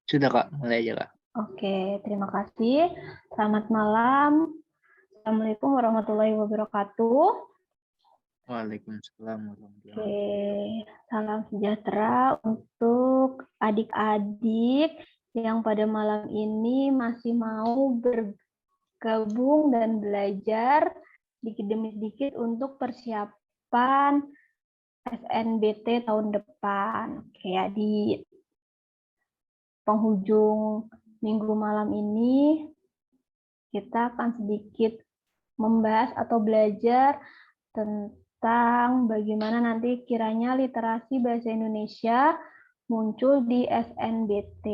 Sudah Kak, mulai aja Kak. Oke, terima kasih. Selamat malam. Assalamualaikum warahmatullahi wabarakatuh. Waalaikumsalam warahmatullahi Oke, wabarakatuh. salam sejahtera untuk adik-adik yang pada malam ini masih mau bergabung dan belajar sedikit demi sedikit untuk persiapan SNBT tahun depan. Oke, di penghujung minggu malam ini kita akan sedikit membahas atau belajar tentang bagaimana nanti kiranya literasi bahasa Indonesia muncul di SNBT.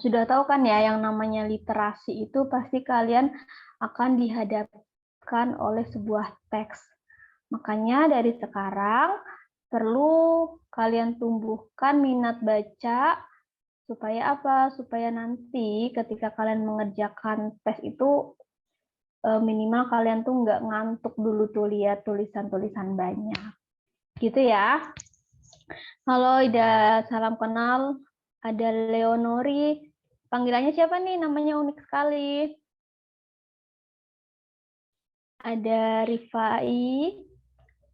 Sudah tahu kan ya yang namanya literasi itu pasti kalian akan dihadapkan oleh sebuah teks. Makanya dari sekarang perlu kalian tumbuhkan minat baca supaya apa? Supaya nanti ketika kalian mengerjakan tes itu minimal kalian tuh nggak ngantuk dulu tuh lihat tulisan-tulisan banyak. Gitu ya. Halo Ida, salam kenal. Ada Leonori. Panggilannya siapa nih? Namanya unik sekali. Ada Rifai,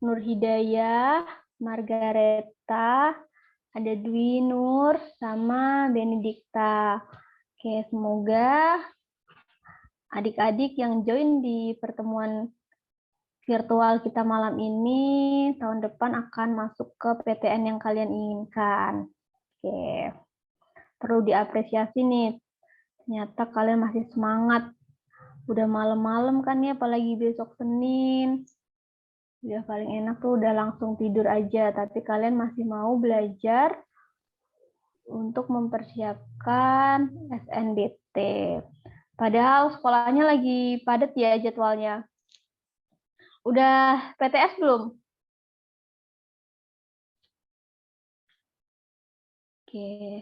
Nur Hidayah, Margareta, ada Dwi Nur, sama Benedikta. Oke, semoga adik-adik yang join di pertemuan virtual kita malam ini tahun depan akan masuk ke PTN yang kalian inginkan. Oke, perlu diapresiasi nih. Ternyata kalian masih semangat. Udah malam-malam kan ya, apalagi besok Senin. Udah paling enak tuh udah langsung tidur aja, tapi kalian masih mau belajar untuk mempersiapkan SNBT. Padahal sekolahnya lagi padat ya jadwalnya. Udah PTS belum? Oke.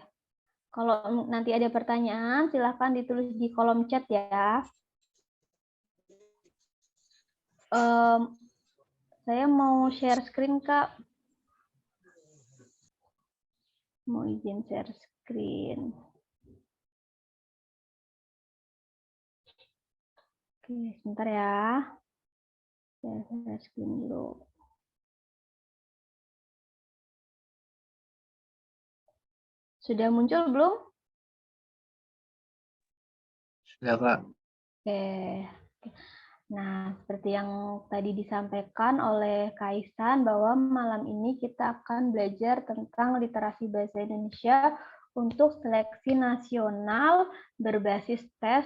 Kalau nanti ada pertanyaan, silahkan ditulis di kolom chat ya. Saya mau share screen, Kak. Mau izin share screen. Oke, sebentar ya. Saya share screen dulu. Sudah muncul belum? Sudah Kak. Oke. Nah, seperti yang tadi disampaikan oleh Kaisan bahwa malam ini kita akan belajar tentang literasi bahasa Indonesia untuk seleksi nasional berbasis tes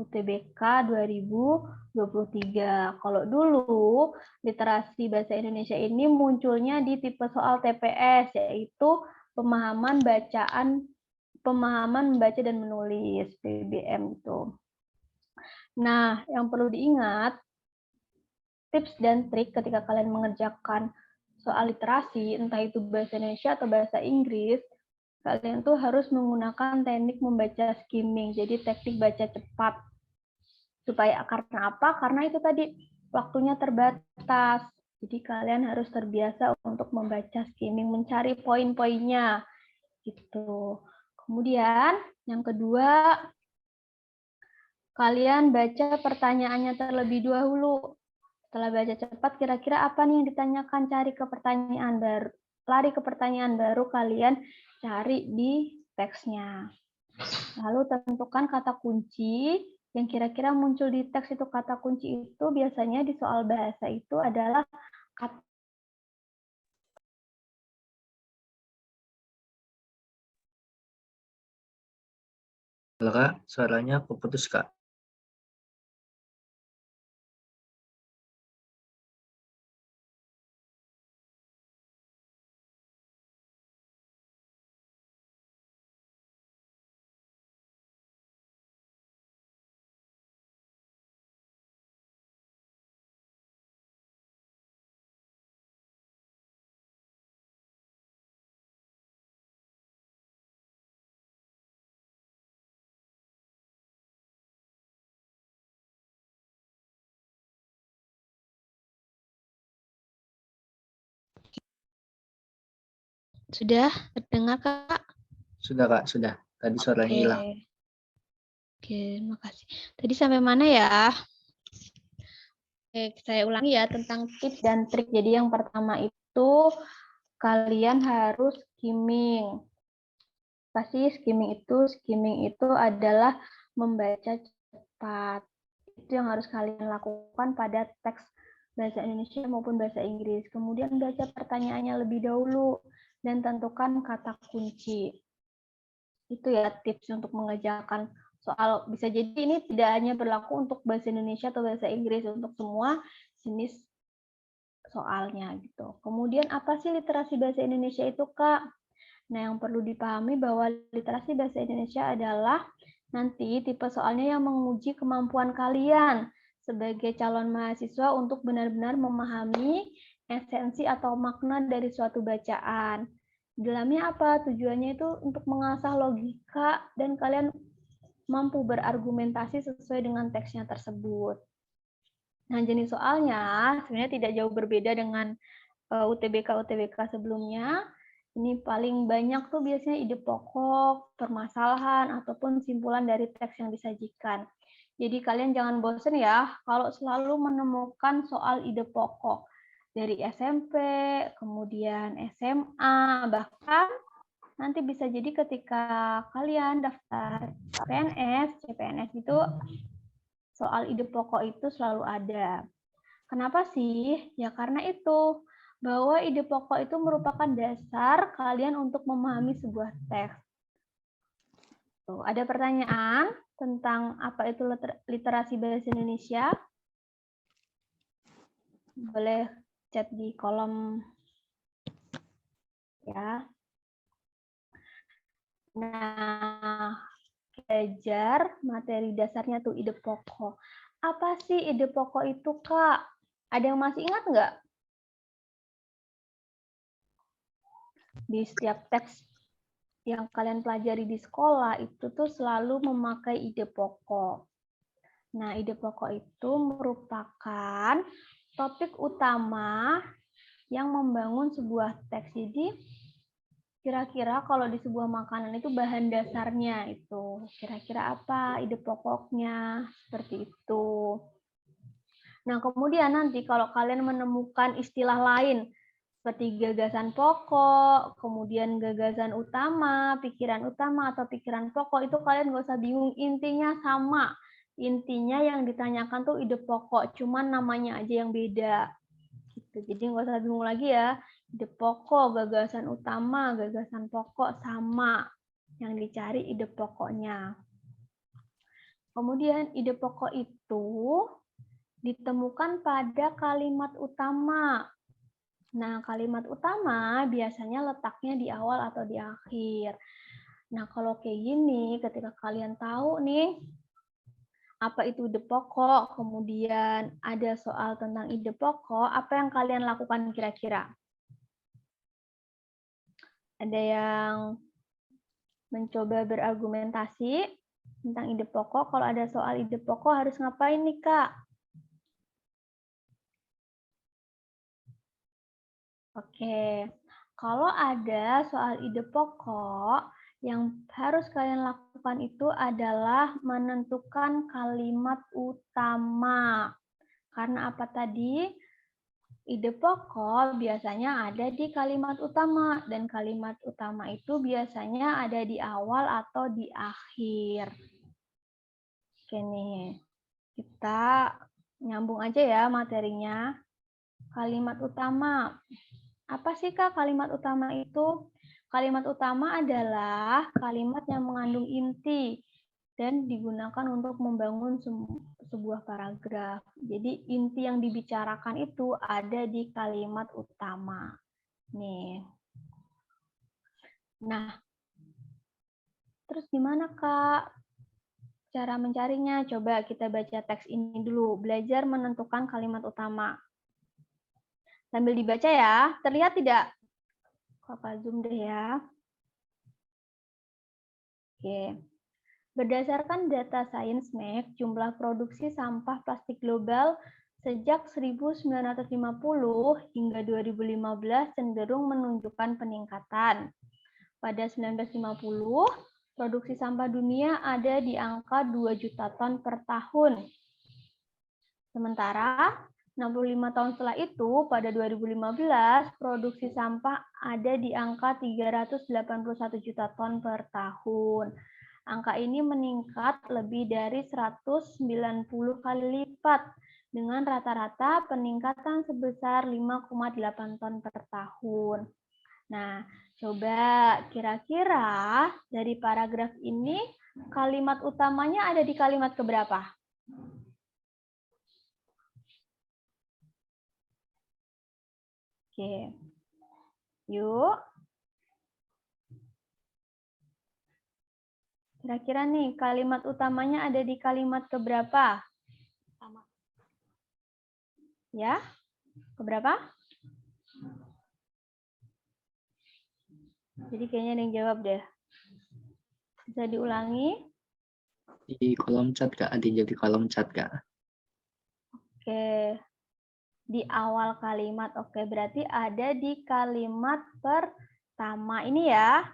UTBK 2023. Kalau dulu literasi bahasa Indonesia ini munculnya di tipe soal TPS, yaitu pemahaman membaca dan menulis PBM itu. Nah, yang perlu diingat, tips dan trik ketika kalian mengerjakan soal literasi, entah itu bahasa Indonesia atau bahasa Inggris, kalian tuh harus menggunakan teknik membaca skimming, jadi teknik baca cepat. Supaya karena apa? Karena itu tadi waktunya terbatas. Jadi kalian harus terbiasa untuk membaca skimming, mencari poin-poinnya. Gitu. Kemudian yang kedua, kalian baca pertanyaannya terlebih dahulu. Setelah baca cepat, kira-kira apa nih yang ditanyakan? Cari ke pertanyaan baru. Lari ke pertanyaan baru, kalian cari di teksnya. Lalu tentukan kata kunci yang kira-kira muncul di teks itu. Kata kunci itu biasanya di soal bahasa itu adalah kata. Halo Kak, suaranya keputus Kak. Sudah terdengar, Kak? Sudah, Kak, sudah. Tadi suaranya hilang. Oke, makasih. Tadi sampai mana ya? Oke, saya ulangi ya tentang tips dan trik. Jadi yang pertama itu kalian harus skimming. Pasti skimming itu? Skimming itu adalah membaca cepat. Itu yang harus kalian lakukan pada teks bahasa Indonesia maupun bahasa Inggris. Kemudian baca pertanyaannya lebih dahulu dan tentukan kata kunci. Itu ya tips untuk mengerjakan soal. Bisa jadi ini tidak hanya berlaku untuk bahasa Indonesia atau bahasa Inggris, untuk semua jenis soalnya gitu. Kemudian apa sih literasi bahasa Indonesia itu, Kak? Nah, yang perlu dipahami bahwa literasi bahasa Indonesia adalah nanti tipe soalnya yang menguji kemampuan kalian sebagai calon mahasiswa untuk benar-benar memahami esensi atau makna dari suatu bacaan. Dalamnya apa? Tujuannya itu untuk mengasah logika dan kalian mampu berargumentasi sesuai dengan teksnya tersebut. Nah, jenis soalnya sebenarnya tidak jauh berbeda dengan UTBK sebelumnya. Ini paling banyak tuh biasanya ide pokok, permasalahan, ataupun simpulan dari teks yang disajikan. Jadi kalian jangan bosan ya kalau selalu menemukan soal ide pokok dari SMP, kemudian SMA, bahkan nanti bisa jadi ketika kalian daftar PNS, CPNS itu soal ide pokok itu selalu ada. Kenapa sih? Ya karena itu, bahwa ide pokok itu merupakan dasar kalian untuk memahami sebuah teks. Tuh, ada pertanyaan tentang apa itu literasi bahasa Indonesia? Boleh chat di kolom ya. Nah, belajar materi dasarnya tuh ide pokok. Apa sih ide pokok itu, Kak? Ada yang masih ingat nggak? Di setiap teks yang kalian pelajari di sekolah itu tuh selalu memakai ide pokok. Nah, ide pokok itu merupakan topik utama yang membangun sebuah teks. Jadi, kira-kira kalau di sebuah makanan itu bahan dasarnya itu kira-kira apa ide pokoknya, seperti itu. Nah, kemudian nanti kalau kalian menemukan istilah lain seperti gagasan pokok, kemudian gagasan utama, atau pikiran pokok, itu kalian nggak usah bingung, intinya sama. Intinya yang ditanyakan tuh ide pokok, cuman namanya aja yang beda. Gitu. Jadi nggak usah bingung lagi ya, ide pokok, gagasan utama, gagasan pokok sama. Yang dicari ide pokoknya. Kemudian ide pokok itu ditemukan pada kalimat utama. Nah, kalimat utama biasanya letaknya di awal atau di akhir. Nah, kalau kayak gini, ketika kalian tahu nih, apa itu ide pokok, kemudian ada soal tentang ide pokok, apa yang kalian lakukan kira-kira? Ada yang mencoba berargumentasi tentang ide pokok, kalau ada soal ide pokok harus ngapain nih, Kak? Oke, kalau ada soal ide pokok, yang harus kalian lakukan itu adalah menentukan kalimat utama. Karena apa tadi? Ide pokok biasanya ada di kalimat utama, dan kalimat utama itu biasanya ada di awal atau di akhir. Oke nih, kita nyambung aja ya materinya. Kalimat utama. Apa sih, Kak, kalimat utama itu? Kalimat utama adalah kalimat yang mengandung inti dan digunakan untuk membangun sebuah paragraf. Jadi inti yang dibicarakan itu ada di kalimat utama. Nih. Nah, terus gimana, Kak, cara mencarinya? Coba kita baca teks ini dulu. Belajar menentukan kalimat utama. Sambil dibaca ya. Terlihat tidak? Kakak zoom deh ya. Oke. Berdasarkan data ScienceMac, jumlah produksi sampah plastik global sejak 1950 hingga 2015 cenderung menunjukkan peningkatan. pada 1950, produksi sampah dunia ada di angka 2 juta ton per tahun. Sementara 65 tahun setelah itu, pada 2015, produksi sampah ada di angka 381 juta ton per tahun. Angka ini meningkat lebih dari 190 kali lipat dengan rata-rata peningkatan sebesar 5,8 ton per tahun. Nah, coba kira-kira dari paragraf ini kalimat utamanya ada di kalimat keberapa? Oke. Yuk. Kira-kira nih kalimat utamanya ada di kalimat keberapa? Pertama. Ya? Keberapa? Jadi kayaknya ada yang jawab deh. Bisa diulangi? Di kolom chat, Kak. Ada yang jadi kolom chat, Kak. Oke. Di awal kalimat. Oke, berarti ada di kalimat pertama ini ya.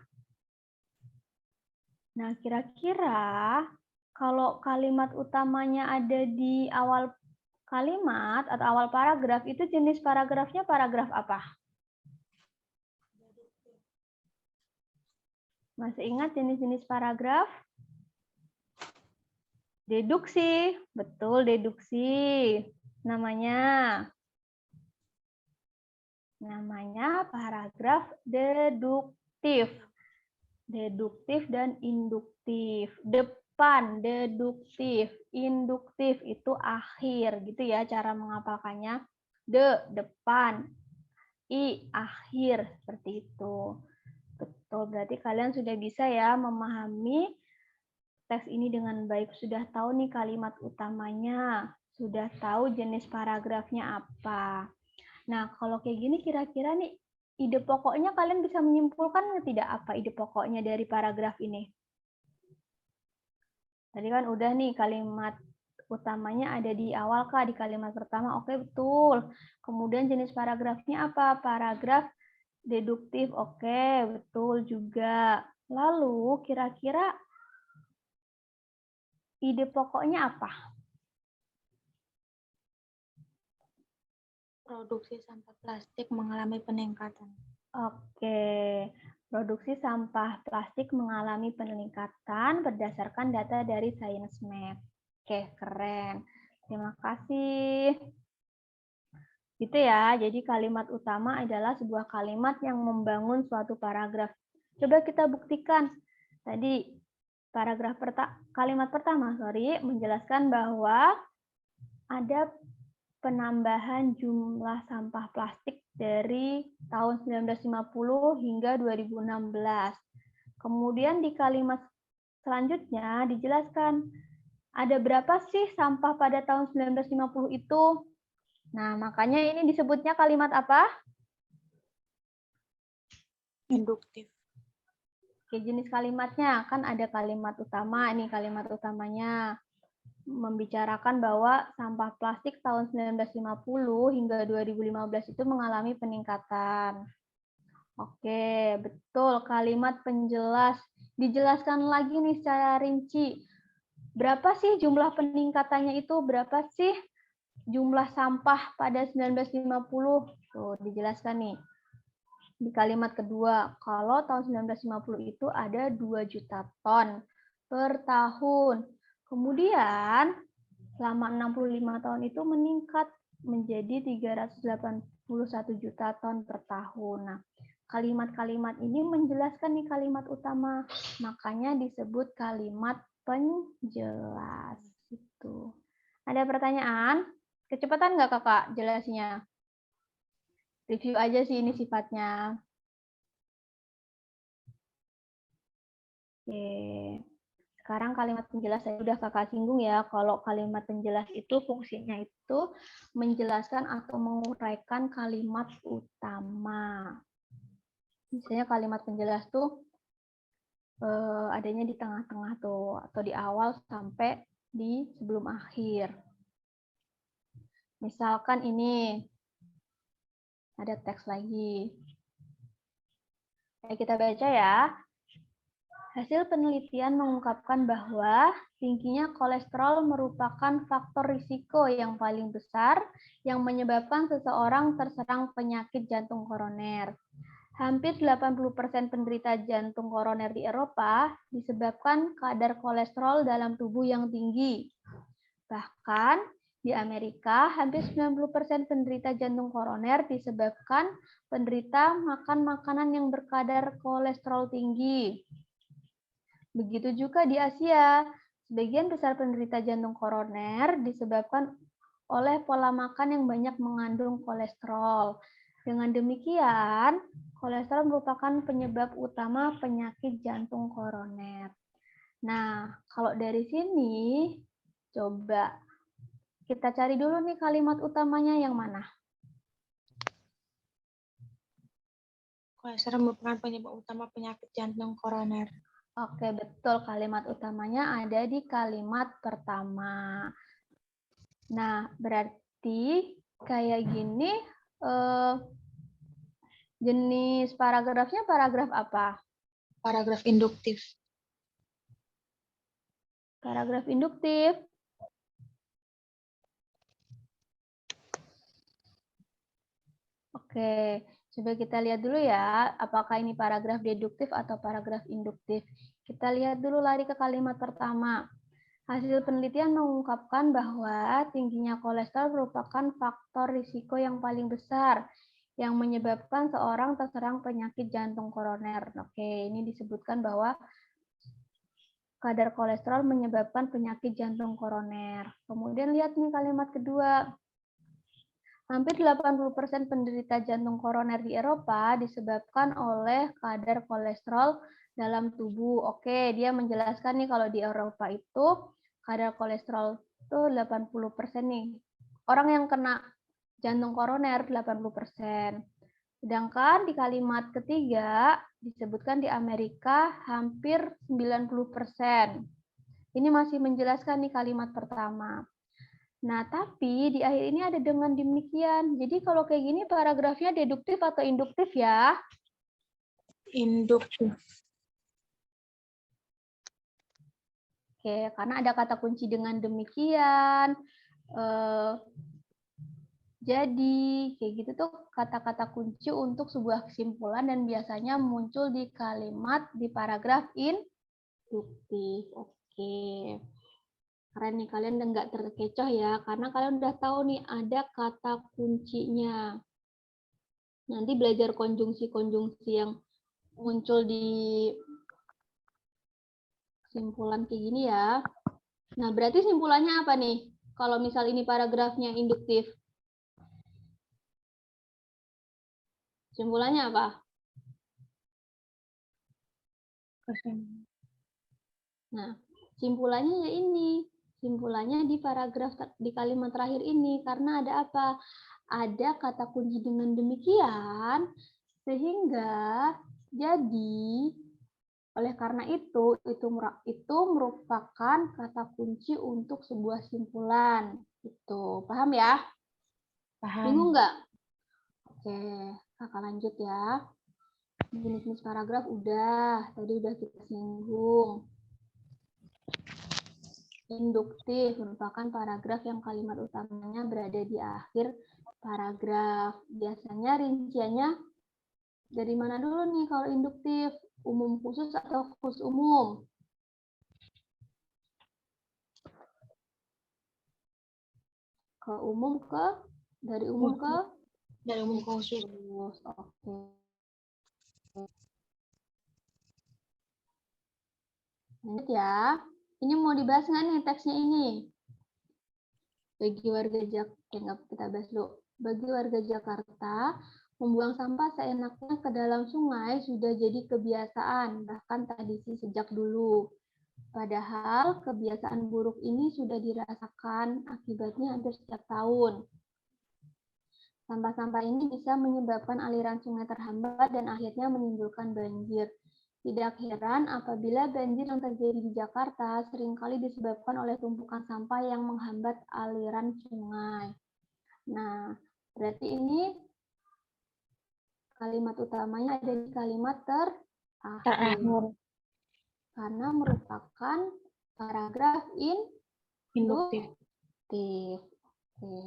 Nah, kira-kira kalau kalimat utamanya ada di awal kalimat atau awal paragraf, itu jenis paragrafnya paragraf apa? Masih ingat jenis-jenis paragraf? Deduksi. Betul, deduksi. Namanya paragraf deduktif. Deduktif dan induktif. Depan, deduktif. Induktif itu akhir, gitu ya cara menghafalkannya. Depan. I, akhir. Seperti itu. Betul, berarti kalian sudah bisa ya memahami teks ini dengan baik. Sudah tahu nih kalimat utamanya. Sudah tahu jenis paragrafnya apa. Nah, kalau kayak gini kira-kira nih ide pokoknya kalian bisa menyimpulkan tidak apa ide pokoknya dari paragraf ini? Tadi kan udah nih kalimat utamanya ada di awal Kak, di kalimat pertama. Oke, betul. Kemudian jenis paragrafnya apa? Paragraf deduktif. Oke, betul juga. Lalu kira-kira ide pokoknya apa? Produksi sampah plastik mengalami peningkatan. Oke, produksi sampah plastik mengalami peningkatan berdasarkan data dari ScienceMap. Oke, keren. Terima kasih. Gitu ya, jadi kalimat utama adalah sebuah kalimat yang membangun suatu paragraf. Coba kita buktikan. Tadi kalimat pertama, menjelaskan bahwa ada penambahan jumlah sampah plastik dari tahun 1950 hingga 2016. Kemudian di kalimat selanjutnya dijelaskan ada berapa sih sampah pada tahun 1950 itu? Nah, makanya ini disebutnya kalimat apa? Induktif. Oke, jenis kalimatnya kan ada kalimat utama, ini kalimat utamanya membicarakan bahwa sampah plastik tahun 1950 hingga 2015 itu mengalami peningkatan. Oke, betul. Kalimat penjelas. Dijelaskan lagi nih secara rinci. Berapa sih jumlah peningkatannya itu? Berapa sih jumlah sampah pada 1950? Tuh, dijelaskan nih. Di kalimat kedua, kalau tahun 1950 itu ada 2 juta ton per tahun. Kemudian, selama 65 tahun itu meningkat menjadi 381 juta ton per tahun. Nah, kalimat-kalimat ini menjelaskan nih kalimat utama. Makanya disebut kalimat penjelas. Itu. Ada pertanyaan? Kecepatan nggak kakak jelasnya? Review aja sih ini sifatnya. Oke. Sekarang kalimat penjelas saya udah kakak singgung ya. Kalau kalimat penjelas itu fungsinya itu menjelaskan atau menguraikan kalimat utama. Misalnya kalimat penjelas tuh adanya di tengah-tengah tuh atau di awal sampai di sebelum akhir. Misalkan ini ada teks lagi. Kita baca ya. Hasil penelitian mengungkapkan bahwa tingginya kolesterol merupakan faktor risiko yang paling besar yang menyebabkan seseorang terserang penyakit jantung koroner. Hampir 80% penderita jantung koroner di Eropa disebabkan kadar kolesterol dalam tubuh yang tinggi. Bahkan di Amerika, hampir 90% penderita jantung koroner disebabkan penderita makan makanan yang berkadar kolesterol tinggi. Begitu juga di Asia, sebagian besar penderita jantung koroner disebabkan oleh pola makan yang banyak mengandung kolesterol. Dengan demikian, kolesterol merupakan penyebab utama penyakit jantung koroner. Nah, kalau dari sini, coba kita cari dulu nih kalimat utamanya yang mana? Kolesterol merupakan penyebab utama penyakit jantung koroner. Oke, betul. Kalimat utamanya ada di kalimat pertama. Nah, berarti kayak gini, jenis paragrafnya paragraf apa? Paragraf induktif. Paragraf induktif. Oke, coba kita lihat dulu ya, apakah ini paragraf deduktif atau paragraf induktif. Kita lihat dulu lari ke kalimat pertama. Hasil penelitian mengungkapkan bahwa tingginya kolesterol merupakan faktor risiko yang paling besar yang menyebabkan seorang terserang penyakit jantung koroner. Oke, ini disebutkan bahwa kadar kolesterol menyebabkan penyakit jantung koroner. Kemudian lihat nih kalimat kedua. Hampir 80% penderita jantung koroner di Eropa disebabkan oleh kadar kolesterol dalam tubuh. Oke, dia menjelaskan nih kalau di Eropa itu kadar kolesterol itu 80% nih. Orang yang kena jantung koroner 80%. Sedangkan di kalimat ketiga disebutkan di Amerika hampir 90%. Ini masih menjelaskan nih kalimat pertama. Nah, tapi di akhir ini ada dengan demikian. Jadi kalau kayak gini paragrafnya deduktif atau induktif ya? Induktif. Oke, karena ada kata kunci dengan demikian. Jadi, kayak gitu tuh kata-kata kunci untuk sebuah kesimpulan dan biasanya muncul di kalimat di paragraf induktif. Oke. Keren nih, kalian udah nggak terkecoh ya, karena kalian udah tahu nih ada kata kuncinya. Nanti belajar konjungsi-konjungsi yang muncul di kesimpulan kayak gini ya. Nah, berarti simpulannya apa nih? Kalau misal ini paragrafnya induktif. Simpulannya apa? Nah, simpulannya ya ini. Simpulannya di paragraf di kalimat terakhir ini karena ada apa? Ada kata kunci dengan demikian sehingga jadi oleh karena itu merupakan kata kunci untuk sebuah simpulan. Itu paham ya? Paham. Bingung nggak? Oke, kakak lanjut ya. Jenis-jenis paragraf udah, tadi udah kita singgung. Induktif merupakan paragraf yang kalimat utamanya berada di akhir paragraf. Biasanya rinciannya dari mana dulu nih kalau induktif? Umum khusus atau khusus umum? Ke umum ke? Dari umum ke? Dari umum ke khusus. Oke. Lanjut ya. Ini mau dibahas nggak nih teksnya ini? Bagi warga Jakarta, kita bahas dulu. Bagi warga Jakarta, membuang sampah seenaknya ke dalam sungai sudah jadi kebiasaan, bahkan tradisi sejak dulu. Padahal kebiasaan buruk ini sudah dirasakan akibatnya hampir setiap tahun. Sampah-sampah ini bisa menyebabkan aliran sungai terhambat dan akhirnya menimbulkan banjir. Tidak heran apabila banjir yang terjadi di Jakarta seringkali disebabkan oleh tumpukan sampah yang menghambat aliran sungai. Nah, berarti ini kalimat utamanya ada di kalimat terakhir. Terakhir. Karena merupakan paragraf Induktif. induktif. Oke.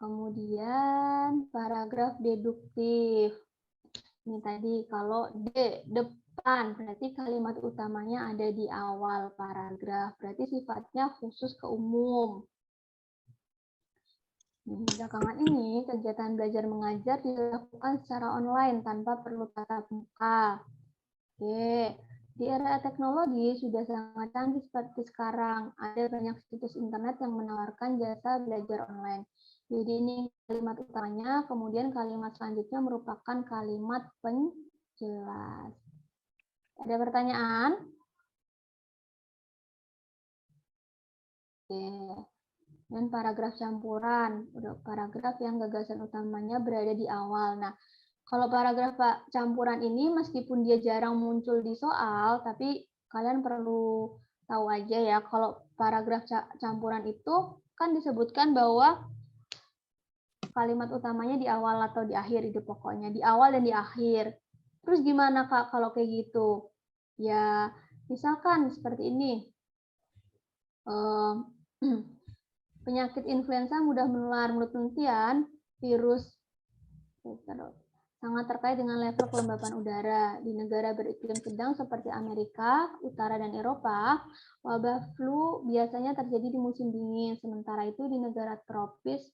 Kemudian paragraf deduktif. Ini tadi kalau depan, berarti kalimat utamanya ada di awal paragraf. Berarti sifatnya khusus ke umum. Belakangan ini, kegiatan belajar mengajar dilakukan secara online tanpa perlu tatap muka. Oke, di era teknologi sudah sangat canggih seperti sekarang. Ada banyak situs internet yang menawarkan jasa belajar online. Jadi ini kalimat utamanya, kemudian kalimat selanjutnya merupakan kalimat penjelas. Ada pertanyaan? Oke. Dan paragraf campuran, paragraf yang gagasan utamanya berada di awal. Nah, kalau paragraf campuran ini meskipun dia jarang muncul di soal, tapi kalian perlu tahu aja ya, kalau paragraf campuran itu kan disebutkan bahwa kalimat utamanya di awal atau di akhir, itu pokoknya di awal dan di akhir. Terus gimana Kak kalau kayak gitu? Ya, misalkan seperti ini. Penyakit influenza mudah menular. Menurut penelitian, virus sangat terkait dengan level kelembapan udara. Di negara beriklim sedang seperti Amerika Utara dan Eropa, wabah flu biasanya terjadi di musim dingin. Sementara itu di negara tropis,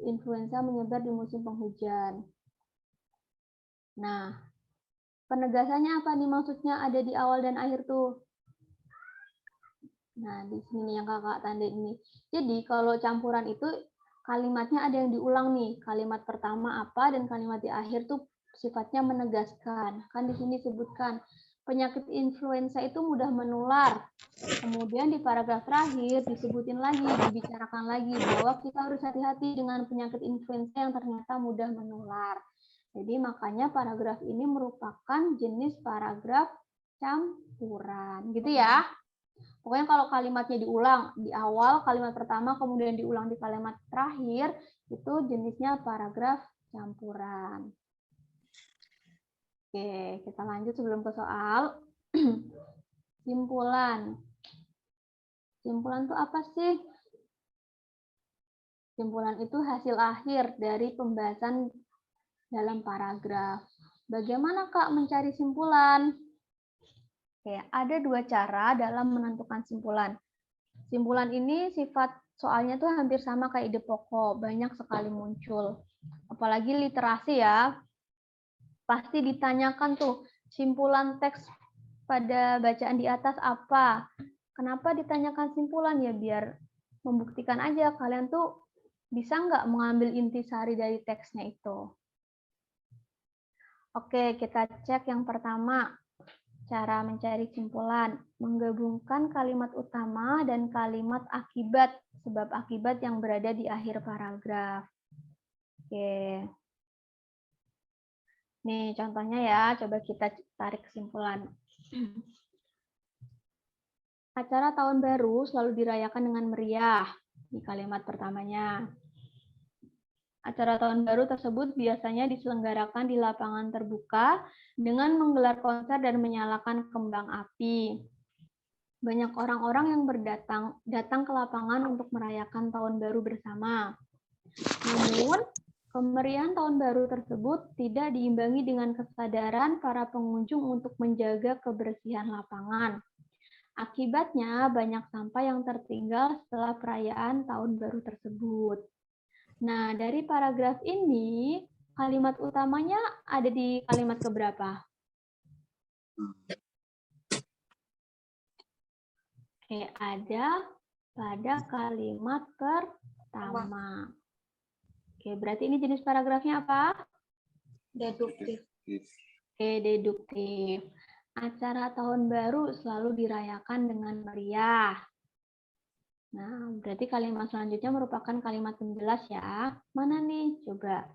influenza menyebar di musim penghujan. Nah, penegasannya apa nih maksudnya ada di awal dan akhir tuh? Nah, di sini yang kakak tanda ini. Jadi, kalau campuran itu kalimatnya ada yang diulang nih. Kalimat pertama apa dan kalimat di akhir tuh sifatnya menegaskan. Kan di sini disebutkan penyakit influenza itu mudah menular. Kemudian di paragraf terakhir disebutin lagi, dibicarakan lagi bahwa kita harus hati-hati dengan penyakit influenza yang ternyata mudah menular. Jadi, makanya paragraf ini merupakan jenis paragraf campuran. Gitu ya. Pokoknya kalau kalimatnya diulang di awal, kalimat pertama, kemudian diulang di kalimat terakhir, itu jenisnya paragraf campuran. Oke, kita lanjut sebelum ke soal. Simpulan. Simpulan itu apa sih? Simpulan itu hasil akhir dari pembahasan dalam paragraf. Bagaimana Kak mencari simpulan? Oke, ada dua cara dalam menentukan simpulan. Simpulan ini sifat soalnya tuh hampir sama kayak ide pokok, banyak sekali muncul. Apalagi literasi ya, pasti ditanyakan tuh simpulan teks pada bacaan di atas apa. Kenapa ditanyakan simpulan ya? Biar membuktikan aja kalian tuh bisa nggak mengambil intisari dari teksnya itu. Oke, kita cek yang pertama. Cara mencari simpulan, menggabungkan kalimat utama dan kalimat akibat, sebab akibat yang berada di akhir paragraf. Oke. Nih contohnya ya, coba kita tarik kesimpulan. Acara tahun baru selalu dirayakan dengan meriah, di kalimat pertamanya. Acara tahun baru tersebut biasanya diselenggarakan di lapangan terbuka dengan menggelar konser dan menyalakan kembang api. Banyak orang-orang yang datang ke lapangan untuk merayakan tahun baru bersama. Namun, kemeriahan tahun baru tersebut tidak diimbangi dengan kesadaran para pengunjung untuk menjaga kebersihan lapangan. Akibatnya, banyak sampah yang tertinggal setelah perayaan tahun baru tersebut. Nah, dari paragraf ini, kalimat utamanya ada di kalimat keberapa? Oke, ada pada kalimat pertama. Oke, berarti ini jenis paragrafnya apa? Deduktif. Oke, deduktif. Acara tahun baru selalu dirayakan dengan meriah. Nah, berarti kalimat selanjutnya merupakan kalimat penjelas ya. Mana nih? Coba.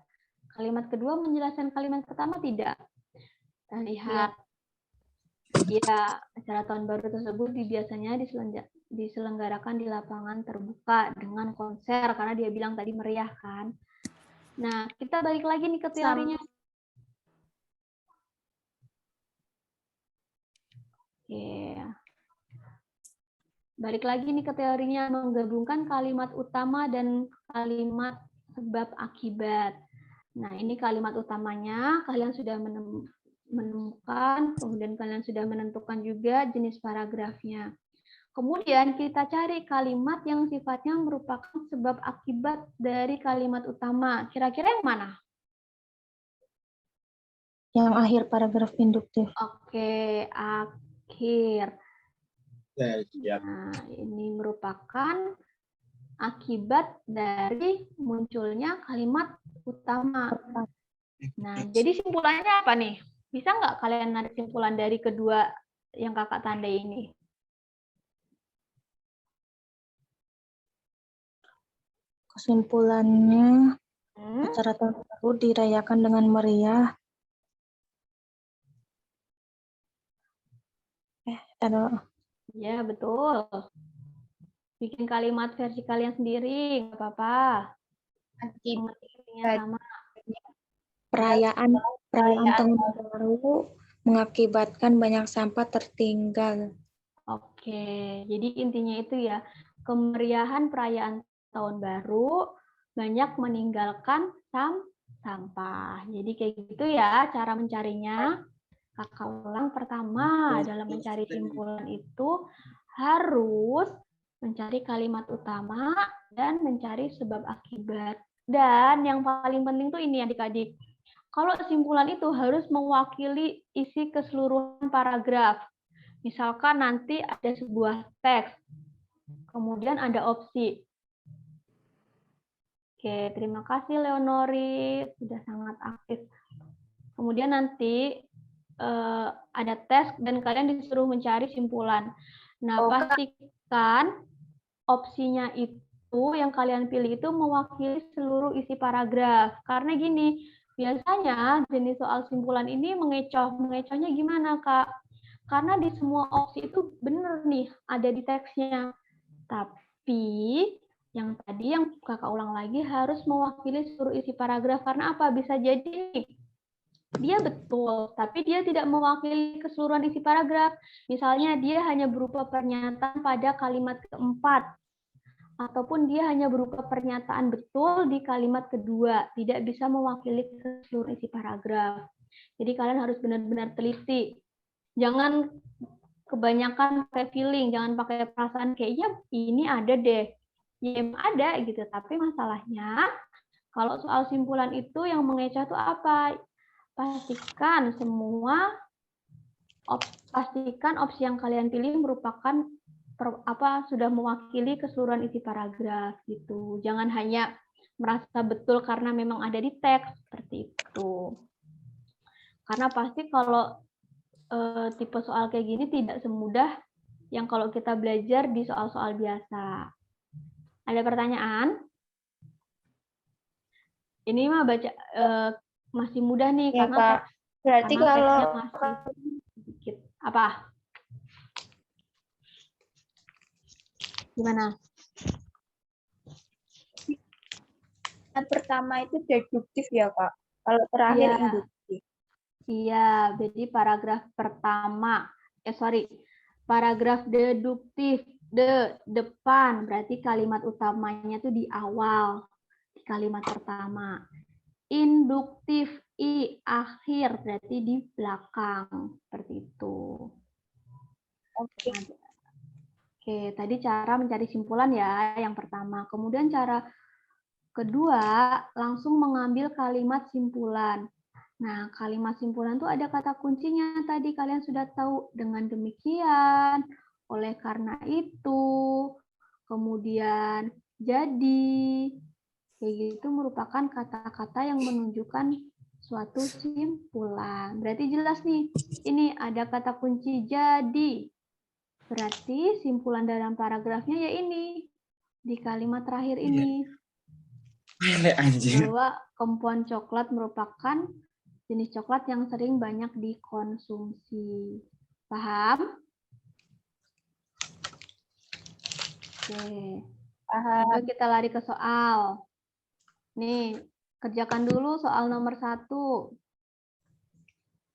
Kalimat kedua menjelaskan kalimat pertama tidak? Kita lihat. Ya, acara tahun baru tersebut biasanya diselenggarakan di lapangan terbuka dengan konser, karena dia bilang tadi meriah kan. Nah, kita balik lagi nih ke teorinya. Oke. Balik lagi nih ke teorinya, menggabungkan kalimat utama dan kalimat sebab akibat. Nah, ini kalimat utamanya, kalian sudah menemukan, kemudian kalian sudah menentukan juga jenis paragrafnya. Kemudian kita cari kalimat yang sifatnya merupakan sebab akibat dari kalimat utama. Kira-kira yang mana? Yang akhir paragraf induktif. Oke, akhir. Ya. Nah, ini merupakan akibat dari munculnya kalimat utama. Nah, jadi simpulannya apa nih? Bisa nggak kalian narik simpulan dari kedua yang kakak tandai ini? Kesimpulannya, acara tahun baru dirayakan dengan meriah. Ya, betul. Bikin kalimat versi kalian sendiri, nggak apa-apa. Intinya sama. Perayaan tahun baru mengakibatkan banyak sampah tertinggal. Oke, jadi intinya itu ya, kemeriahan perayaan tahun baru banyak meninggalkan sampah. Jadi kayak gitu ya cara mencarinya. Kakak ulang, pertama dalam mencari simpulan itu harus mencari kalimat utama dan mencari sebab akibat. Dan yang paling penting tuh ini adik-adik, kalau simpulan itu harus mewakili isi keseluruhan paragraf. Misalkan nanti ada sebuah teks, kemudian ada opsi. Oke, terima kasih Leonori, sudah sangat aktif. Kemudian nanti ada tes dan kalian disuruh mencari simpulan. Nah, pastikan opsinya itu yang kalian pilih itu mewakili seluruh isi paragraf. Karena gini, biasanya jenis soal simpulan ini mengecoh. Mengecohnya gimana, Kak? Karena di semua opsi itu benar nih, ada di teksnya. Tapi yang tadi yang kakak ulang lagi harus mewakili seluruh isi paragraf. Karena apa? Bisa jadi dia betul, tapi dia tidak mewakili keseluruhan isi paragraf. Misalnya dia hanya berupa pernyataan pada kalimat keempat, ataupun dia hanya berupa pernyataan betul di kalimat kedua, tidak bisa mewakili keseluruhan isi paragraf. Jadi kalian harus benar-benar teliti. Jangan kebanyakan pakai feeling, jangan pakai perasaan kayaknya ini ada deh. Ya ada gitu, tapi masalahnya kalau soal simpulan itu yang mengecoh itu apa? Pastikan opsi yang kalian pilih merupakan sudah mewakili keseluruhan isi paragraf gitu. Jangan hanya merasa betul karena memang ada di teks seperti itu. Karena pasti kalau tipe soal kayak gini tidak semudah yang kalau kita belajar di soal-soal biasa. Ada pertanyaan? Ini mah baca masih mudah nih Ya, karena Kak. Berarti karena kalau teksnya masih sedikit. Apa? Gimana? yang pertama itu deduktif ya, Kak. Kalau terakhir Iya. induktif. Iya, jadi paragraf pertama, paragraf deduktif, depan, berarti kalimat utamanya tuh di awal, di kalimat pertama. Induktif, akhir, berarti di belakang, seperti itu. Oke. Oke, tadi cara mencari simpulan ya, yang pertama. Kemudian cara kedua, langsung mengambil kalimat simpulan. Nah, kalimat simpulan itu ada kata kuncinya tadi kalian sudah tahu. Dengan demikian, oleh karena itu, kemudian jadi, kayak gitu merupakan kata-kata yang menunjukkan suatu simpulan. Berarti jelas nih, ini ada kata kunci jadi. Berarti simpulan dalam paragrafnya ya ini, di kalimat terakhir ini. Bahwa komponen coklat merupakan jenis coklat yang sering banyak dikonsumsi. Paham? Oke. Paham. Coba kita lari ke soal. Nih, Kerjakan dulu soal nomor 1.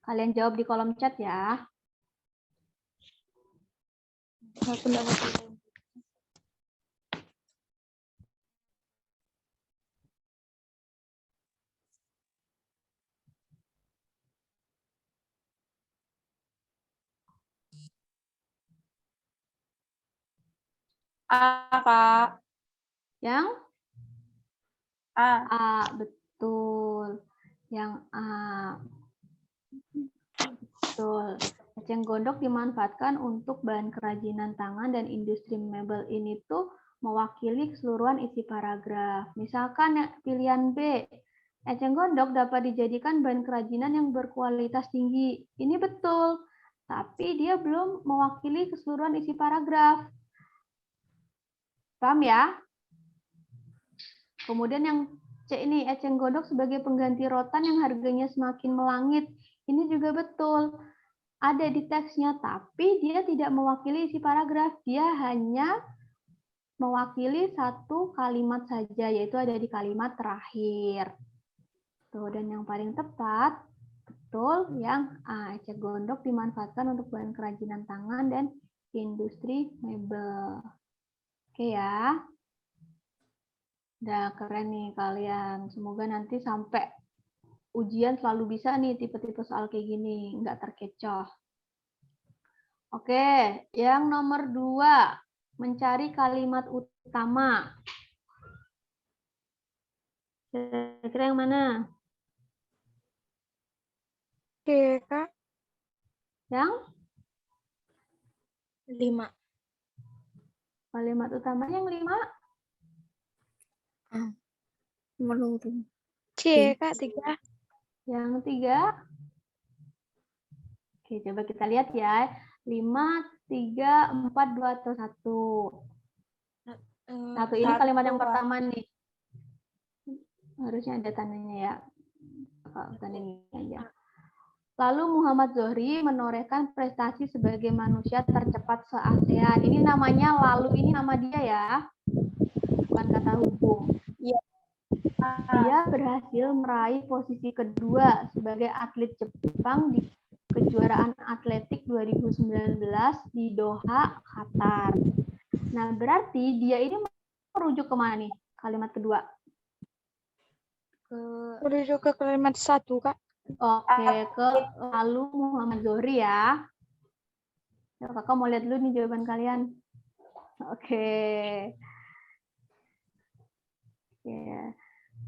Kalian jawab di kolom chat ya. Kak. Yang A. A, betul. Yang A. Betul. Eceng gondok dimanfaatkan untuk bahan kerajinan tangan dan industri mebel. Ini tuh mewakili keseluruhan isi paragraf. Misalkan pilihan B, eceng gondok dapat dijadikan bahan kerajinan yang berkualitas tinggi. Ini betul, tapi dia belum mewakili keseluruhan isi paragraf. Paham ya? Kemudian yang C ini, eceng gondok sebagai pengganti rotan yang harganya semakin melangit. Ini juga betul. Ada di teksnya, tapi dia tidak mewakili isi paragraf. Dia hanya mewakili satu kalimat saja, yaitu ada di kalimat terakhir. Tuh, dan yang paling tepat, betul, yang A, eceng gondok dimanfaatkan untuk bahan kerajinan tangan dan industri mebel. Oke ya. Udah keren nih kalian. Semoga nanti sampai ujian selalu bisa nih tipe-tipe soal kayak gini, nggak terkecoh. Oke, yang nomor 2, mencari kalimat utama. Kira-kira yang mana? Oke, Kak. Yang 5. kalimat utamanya yang 5? Menurun. C, Kak, 3. Yang 3? Oke, coba kita lihat ya. 5, 3, 4, 2, atau 1? Satu ini kalimat yang pertama nih. Harusnya ada tandanya ya. Tanda ini aja. Lalu Muhammad Zohri menorehkan prestasi sebagai manusia tercepat se-ASEAN. Ini namanya lalu, ini nama dia ya. Bukan kata hubung. Iya. Dia berhasil meraih posisi kedua sebagai atlet Jepang di kejuaraan atletik 2019 di Doha, Qatar. Nah, berarti dia ini merujuk kemana nih kalimat kedua? Merujuk ke kalimat 1, Kak. Oke, ke lalu Muhammad Zohri ya. Ya, kakak mau lihat dulu nih jawaban kalian. Oke. Ya.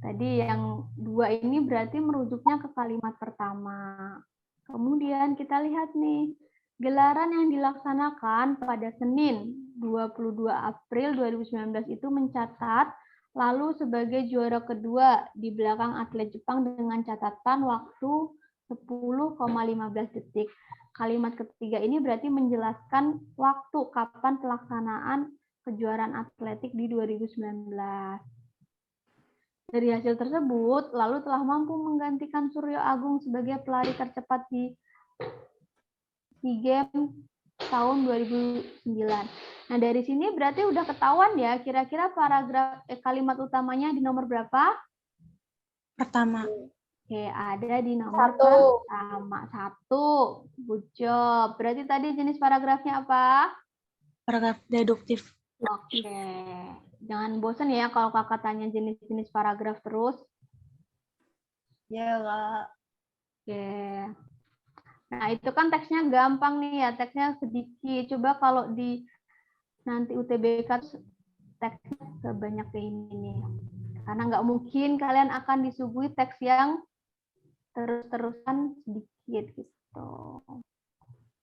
Tadi yang 2 ini berarti merujuknya ke kalimat pertama. Kemudian kita lihat nih, gelaran yang dilaksanakan pada Senin 22 April 2019 itu mencatat lalu sebagai juara kedua di belakang atlet Jepang dengan catatan waktu 10,15 detik. Kalimat ketiga ini berarti menjelaskan waktu kapan pelaksanaan kejuaraan atletik di 2019. Dari hasil tersebut, lalu telah mampu menggantikan Suryo Agung sebagai pelari tercepat di SEA Games tahun 2009. Nah, dari sini berarti udah ketahuan ya, kira-kira paragraf kalimat utamanya di nomor berapa? Pertama. Oke, ada di nomor pertama. 1. Good job. Berarti tadi jenis paragrafnya apa? Paragraf deduktif. Oke. Jangan bosan ya kalau kakak tanya jenis-jenis paragraf terus. Ya, Kak. Oke. Nah, itu kan teksnya gampang nih ya, teksnya sedikit. Coba kalau di nanti UTBK teksnya sebanyak kayak ini nih. Karena nggak mungkin kalian akan disuguhi teks yang terus-terusan sedikit gitu.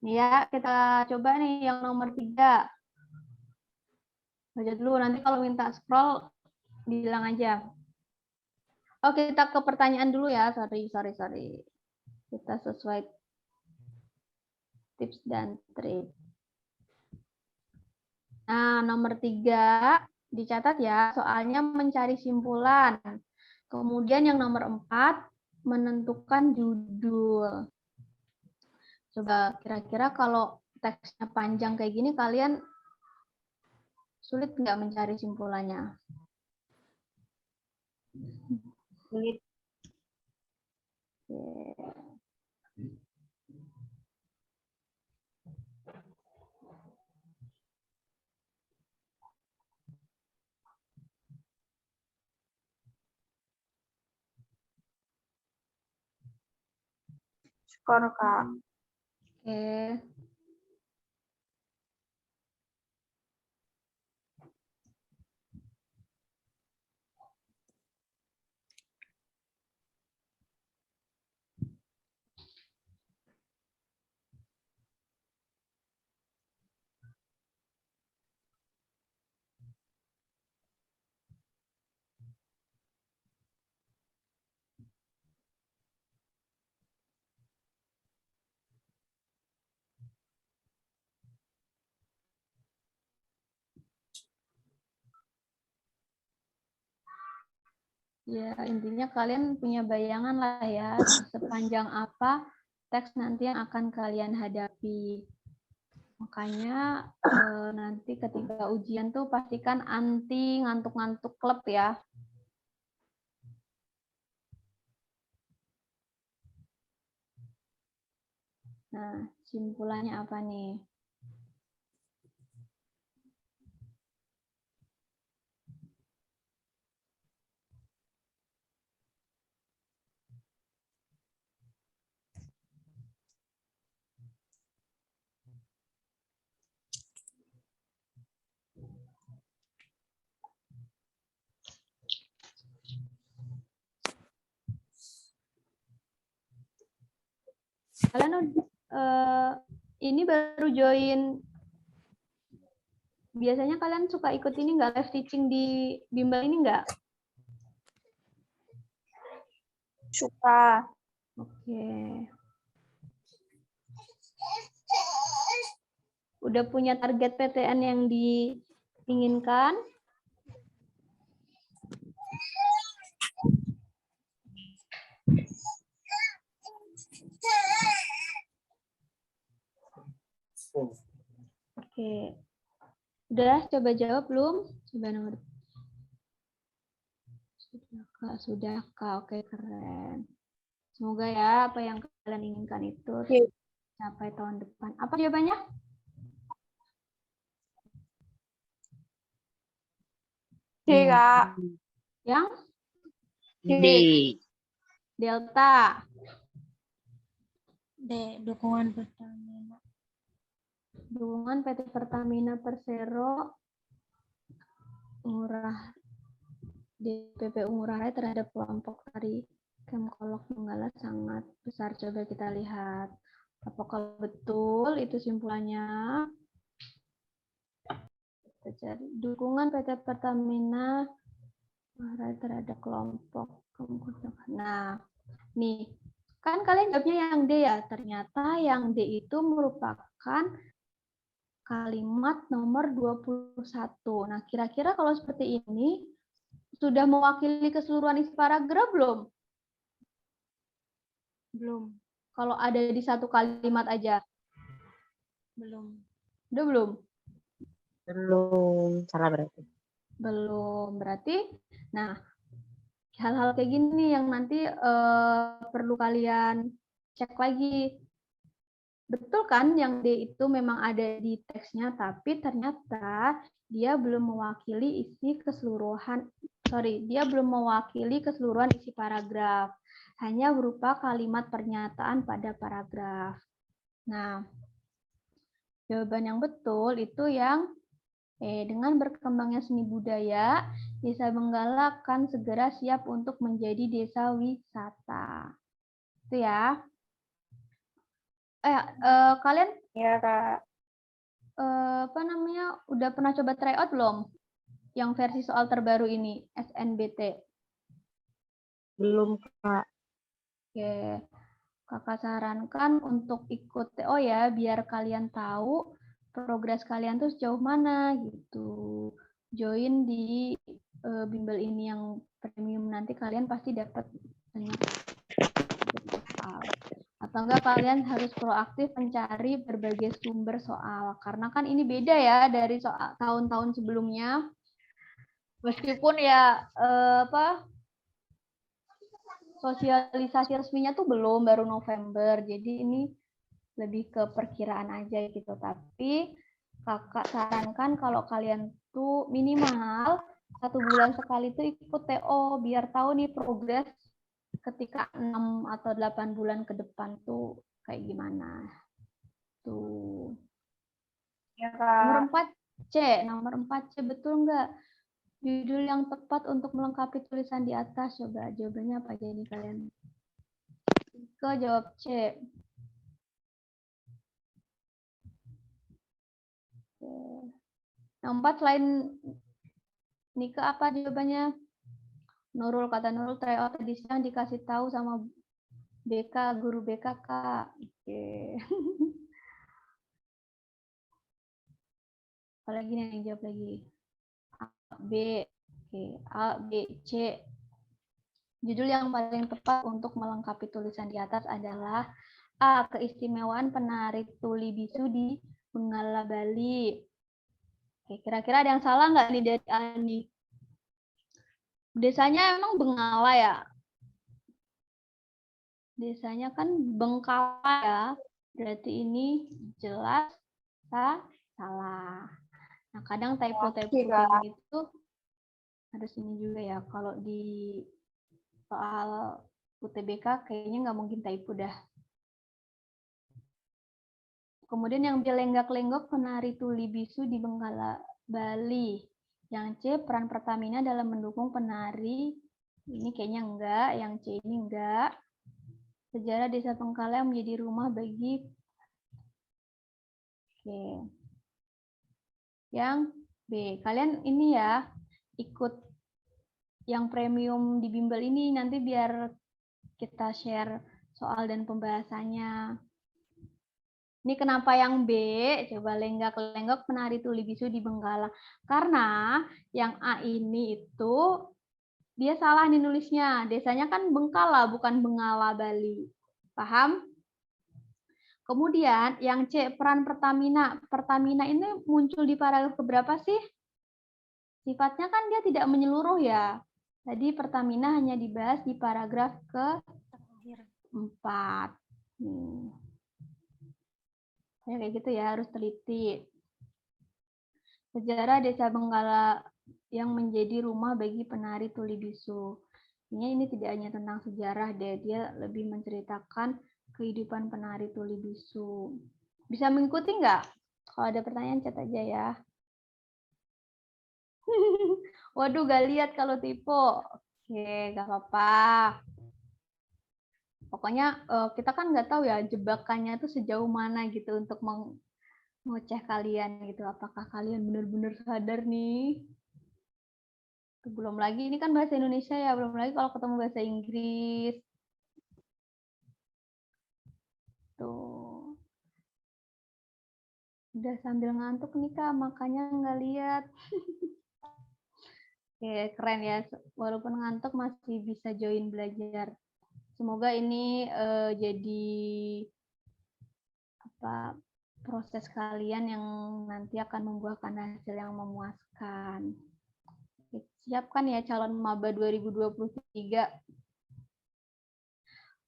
Nih ya, kita coba nih yang nomor 3. Baca dulu, nanti kalau minta scroll, bilang aja. Oke, kita ke pertanyaan dulu ya. Sorry. Kita sesuai tips dan trik. Nah, nomor 3 dicatat ya, soalnya mencari simpulan. Kemudian yang nomor 4, menentukan judul. Coba kira-kira kalau teksnya panjang kayak gini, kalian sulit nggak mencari simpulannya? Sulit. Oke. Skor, Kak. Oke. Ya, intinya kalian punya bayangan lah ya, sepanjang apa teks nanti yang akan kalian hadapi. Makanya nanti ketika ujian tuh pastikan anti ngantuk-ngantuk klub ya. Nah, simpulannya apa nih? Kalian ini baru join. Biasanya kalian suka ikut ini nggak, live teaching di bimbel ini nggak? Suka. Oke. Udah punya target PTN yang diinginkan? Oke. Udah coba jawab belum? Coba nomor. Sudah Kak. Oke, keren. Semoga ya apa yang kalian inginkan itu sampai tahun depan. Apa jawabannya? D, Kak. Yang D. Delta. D. Dukungan Pertamina. Dukungan PT Pertamina Persero DPPU Ngurah Rai terhadap kelompok tari Kemkolok Donggala sangat besar. Coba kita lihat apakah betul itu simpulannya. Kita cari dukungan PT Pertamina Ngurah Rai terhadap kelompok Kemkolok. Nah, nih kan kalian jawabnya yang D ya. Ternyata yang D itu merupakan kalimat nomor 21. Nah, kira-kira kalau seperti ini, sudah mewakili keseluruhan isi paragraf belum? Belum. Kalau ada di satu kalimat aja. Belum. Udah belum? Belum. Salah berarti. Belum. Berarti, nah, hal-hal kayak gini yang nanti perlu kalian cek lagi. Betul kan yang D itu memang ada di teksnya, tapi ternyata dia belum mewakili isi keseluruhan, dia belum mewakili keseluruhan isi paragraf. Hanya berupa kalimat pernyataan pada paragraf. Nah, jawaban yang betul itu yang dengan berkembangnya seni budaya, Desa Benggala akan segera siap untuk menjadi desa wisata. Itu ya. Kalian Ya, Kak. udah pernah coba tryout belum? Yang versi soal terbaru ini, SNBT. Belum, Kak. Oke. Kakak sarankan untuk ikut TO ya, biar kalian tahu progres kalian tuh sejauh mana gitu. Join di bimbel ini yang premium, nanti kalian pasti dapat banyak soal. Atau enggak kalian harus proaktif mencari berbagai sumber soal. Karena kan ini beda ya dari soal tahun-tahun sebelumnya. Meskipun ya sosialisasi resminya tuh belum, baru November. Jadi ini lebih ke perkiraan aja gitu. Tapi kakak sarankan kalau kalian tuh minimal 1 bulan sekali tuh ikut TO biar tahu nih progres ketika 6 atau 8 bulan ke depan tuh kayak gimana. Tuh. Ya, Nomor Kak. 4C, nomor 4C betul nggak? Judul yang tepat untuk melengkapi tulisan di atas. Coba jawabannya apa aja nih kalian? Ke jawab C. Nomor 4 selain Nika apa jawabannya? Nurul, kata Nurul, tryout tadi siang dikasih tahu sama BK, guru BK, Kak. Oke. Apalagi nih yang jawab lagi? A, B. Oke, A, B, C. Judul yang paling tepat untuk melengkapi tulisan di atas adalah A. Keistimewaan penari tuli bisu di Benggala, Bali. Oke, kira-kira ada yang salah nggak nih dari A nih? Desanya emang Benggala ya? Desanya kan Bengkala ya. Berarti ini jelas salah. Nah, kadang typo-typo kayak gitu harus ini juga ya. Kalau di soal UTBK kayaknya nggak mungkin typo dah. Kemudian yang lenggak-lenggok penari tuli bisu di Benggala, Bali. Yang C, peran Pertamina dalam mendukung penari. Ini kayaknya enggak, yang C ini enggak. Sejarah Desa Bengkala yang menjadi rumah bagi... Oke. Yang B, kalian ini ya, ikut yang premium di bimbel ini, nanti biar kita share soal dan pembahasannya. Ini kenapa yang B? Coba lenggak-lenggok penari tuli bisu di Benggala. Karena yang A ini itu dia salah nih nulisnya. Desanya kan Bengkala, bukan Benggala, Bali. Paham? Kemudian yang C, peran Pertamina. Pertamina ini muncul di paragraf keberapa sih? Sifatnya kan dia tidak menyeluruh ya. Jadi Pertamina hanya dibahas di paragraf ke-4. Ya, kayak gitu ya, harus teliti. Sejarah Desa Benggala yang menjadi rumah bagi penari tuli bisu. Ini tidak hanya tentang sejarah deh, dia lebih menceritakan kehidupan penari tuli bisu. Bisa mengikuti nggak? Kalau ada pertanyaan chat aja ya. Waduh, gak lihat kalau tipe. Oke, gak apa-apa. Pokoknya kita kan nggak tahu ya jebakannya itu sejauh mana gitu untuk ngoceh kalian gitu. Apakah kalian benar-benar sadar nih? Belum lagi ini kan bahasa Indonesia ya, belum lagi kalau ketemu bahasa Inggris. Tuh. Udah sambil ngantuk nih Kak, makanya nggak lihat. Oke, keren ya. Walaupun ngantuk masih bisa join belajar. Semoga ini jadi proses kalian yang nanti akan membuahkan hasil yang memuaskan. Siapkan ya calon maba 2023.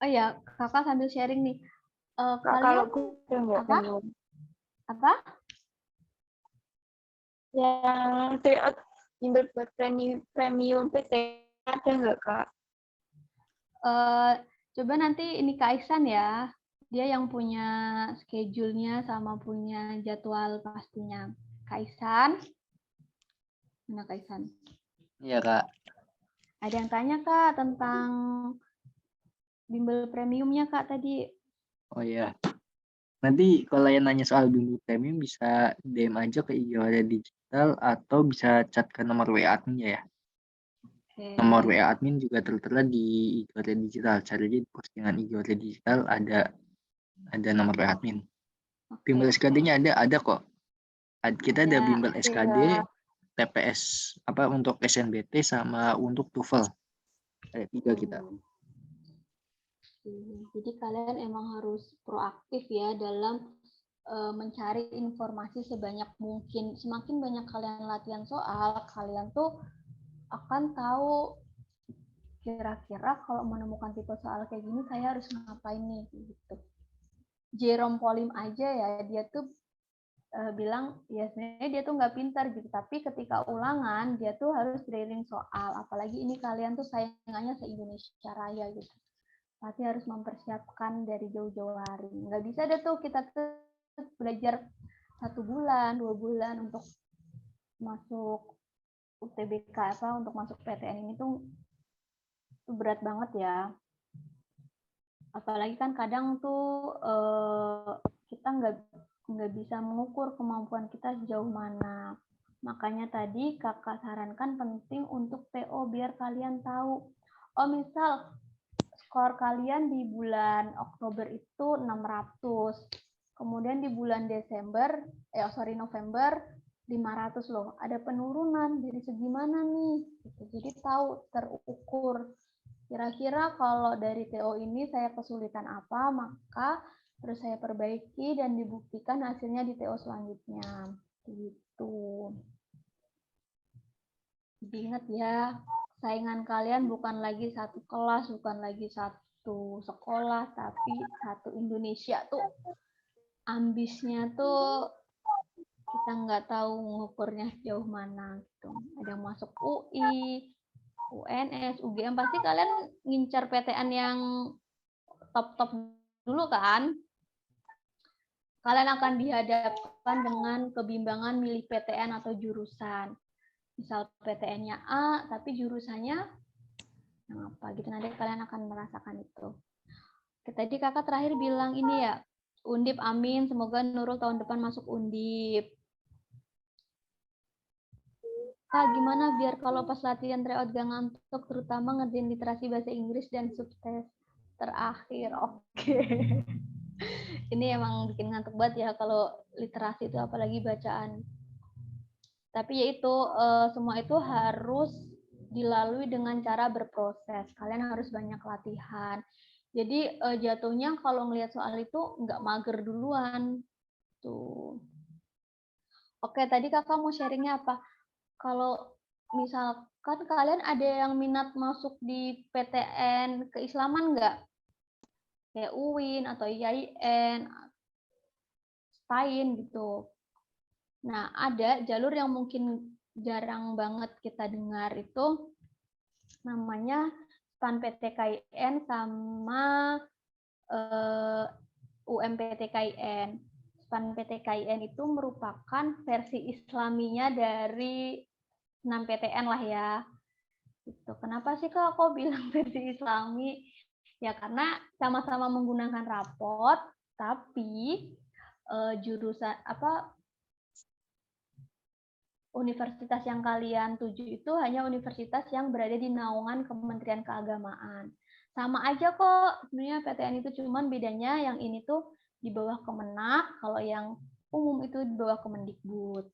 Oh ya, kakak sambil sharing nih. Kalian apa? Apa? Yang tryout bimbel buat premium PT ada nggak, Kak? Coba nanti ini Kak Iksan ya. Dia yang punya schedule-nya sama punya jadwal pastinya. Kak Iksan. Mana Kak Iksan? Iya, Kak. Ada yang tanya Kak tentang bimbel premiumnya Kak tadi. Oh iya. Nanti kalau yang nanya soal bimbel premium bisa DM aja ke IG Wadah Digital atau bisa chat ke nomor WA adminnya ya. Oke. Nomor WA admin juga tertera di IG Wadah Digital. Cari aja di postingan IG Wadah Digital ada nomor WA admin. Bimbel SKD-nya ada kok. Kita ada bimbel SKD, TPS untuk SNBT sama untuk TOEFL. Ada 3 kita. Jadi kalian emang harus proaktif ya dalam mencari informasi sebanyak mungkin. Semakin banyak kalian latihan soal, kalian tuh akan tahu kira-kira kalau menemukan tipe soal kayak gini saya harus ngapain nih gitu. Jerome Pauline aja ya, dia tuh bilang ya sebenarnya dia tuh nggak pintar gitu, tapi ketika ulangan dia tuh harus drilling soal, apalagi ini kalian tuh saingannya se-Indonesia Raya gitu, pasti harus mempersiapkan dari jauh-jauh hari. Nggak bisa deh tuh kita tuh belajar 1 bulan 2 bulan untuk masuk UTBK untuk masuk PTN ini tuh berat banget ya. Apalagi kan kadang tuh kita nggak bisa mengukur kemampuan kita sejauh mana. Makanya tadi kakak sarankan penting untuk TO biar kalian tahu. Oh misal skor kalian di bulan Oktober itu 600. Kemudian di bulan November 500 loh. Ada penurunan dari segi mana nih? Jadi tahu, terukur. Kira-kira kalau dari TO ini saya kesulitan apa, maka terus saya perbaiki dan dibuktikan hasilnya di TO selanjutnya. Gitu. Jadi ingat ya, saingan kalian bukan lagi satu kelas, bukan lagi satu sekolah, tapi satu Indonesia tuh. Ambisnya tuh kita nggak tahu ngukurnya jauh mana gitu. Ada yang masuk UI, UNS, UGM, pasti kalian ngincar PTN yang top-top dulu kan? Kalian akan dihadapkan dengan kebimbangan milih PTN atau jurusan. Misal PTN-nya A, tapi jurusannya yang apa gitu. Nanti kalian akan merasakan itu. Tadi kakak terakhir bilang ini ya, Undip, amin. Semoga Nurul tahun depan masuk Undip. Kak, gimana biar kalau pas latihan tryout gak ngantuk, terutama ngerjain literasi bahasa Inggris dan subtes terakhir. Oke. Ini emang bikin ngantuk banget ya kalau literasi itu, apalagi bacaan. Tapi yaitu semua itu harus dilalui dengan cara berproses. Kalian harus banyak latihan. Jadi jatuhnya kalau ngelihat soal itu nggak mager duluan. Tuh. Oke, tadi kakak mau sharingnya apa? Kalau misalkan kalian ada yang minat masuk di PTN keislaman nggak? Kayak UIN atau IAIN, STAIN gitu. Nah, ada jalur yang mungkin jarang banget kita dengar itu namanya SPAN PTKIN sama UMPTKIN. SPAN PTKIN itu merupakan versi islaminya dari 6 PTN lah ya. Gitu. Kenapa sih Kak aku bilang versi islami? Ya karena sama-sama menggunakan rapot, tapi jurusan universitas yang kalian tuju itu hanya universitas yang berada di naungan Kementerian Keagamaan. Sama aja kok sebenarnya PTN itu, cuman bedanya yang ini tuh di bawah Kemenak, kalau yang umum itu di bawah Kemendikbud.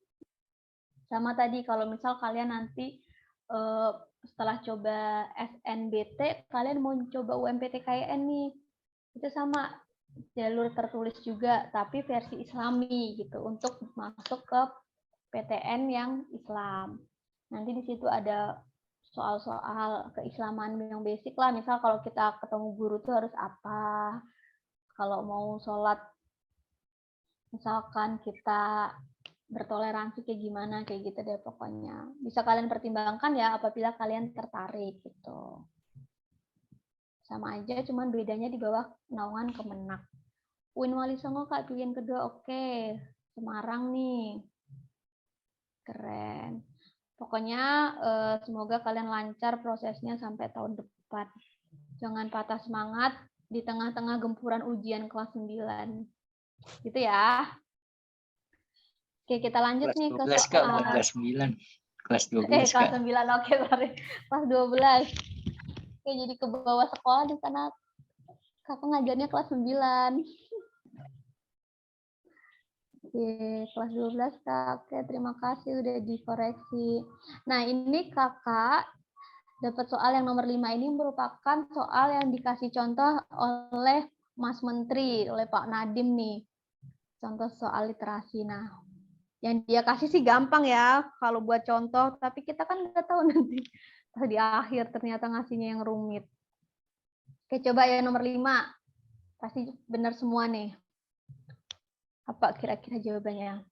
Sama tadi kalau misal kalian nanti setelah coba SNBT, kalian mau coba UMPTKIN nih, itu sama jalur tertulis juga, tapi versi Islami gitu, untuk masuk ke PTN yang Islam. Nanti di situ ada soal-soal keislaman yang basic lah, misal kalau kita ketemu guru tuh harus apa, kalau mau sholat, misalkan kita bertoleransi kayak gimana, kayak gitu deh pokoknya. Bisa kalian pertimbangkan ya apabila kalian tertarik gitu. Sama aja, cuman bedanya di bawah naungan Kemenak. UIN Wali Songo Kak, pilihan kedua, oke. Semarang nih. Keren. Pokoknya semoga kalian lancar prosesnya sampai tahun depan. Jangan patah semangat di tengah-tengah gempuran ujian kelas 9. Gitu ya. Oke, kita lanjut Kelas nih ke 12 Kak, bukan soal kelas 9. Kelas 12 kelas Kak. 9. Oke, sorry. Kelas 12. Oke, jadi ke bawah sekolah di sana kakak ngajarnya kelas 9. Oke, kelas 12 Kak. Oke, terima kasih udah dikoreksi. Nah, ini kakak dapat soal yang nomor 5 ini merupakan soal yang dikasih contoh oleh Mas Menteri, oleh Pak Nadiem nih. Contoh soal literasi. Nah, yang dia kasih sih gampang ya kalau buat contoh, tapi kita kan nggak tahu nanti Di akhir ternyata ngasihnya yang rumit. Oke, coba ya nomor 5. Pasti benar semua nih. Apa kira-kira jawabannya?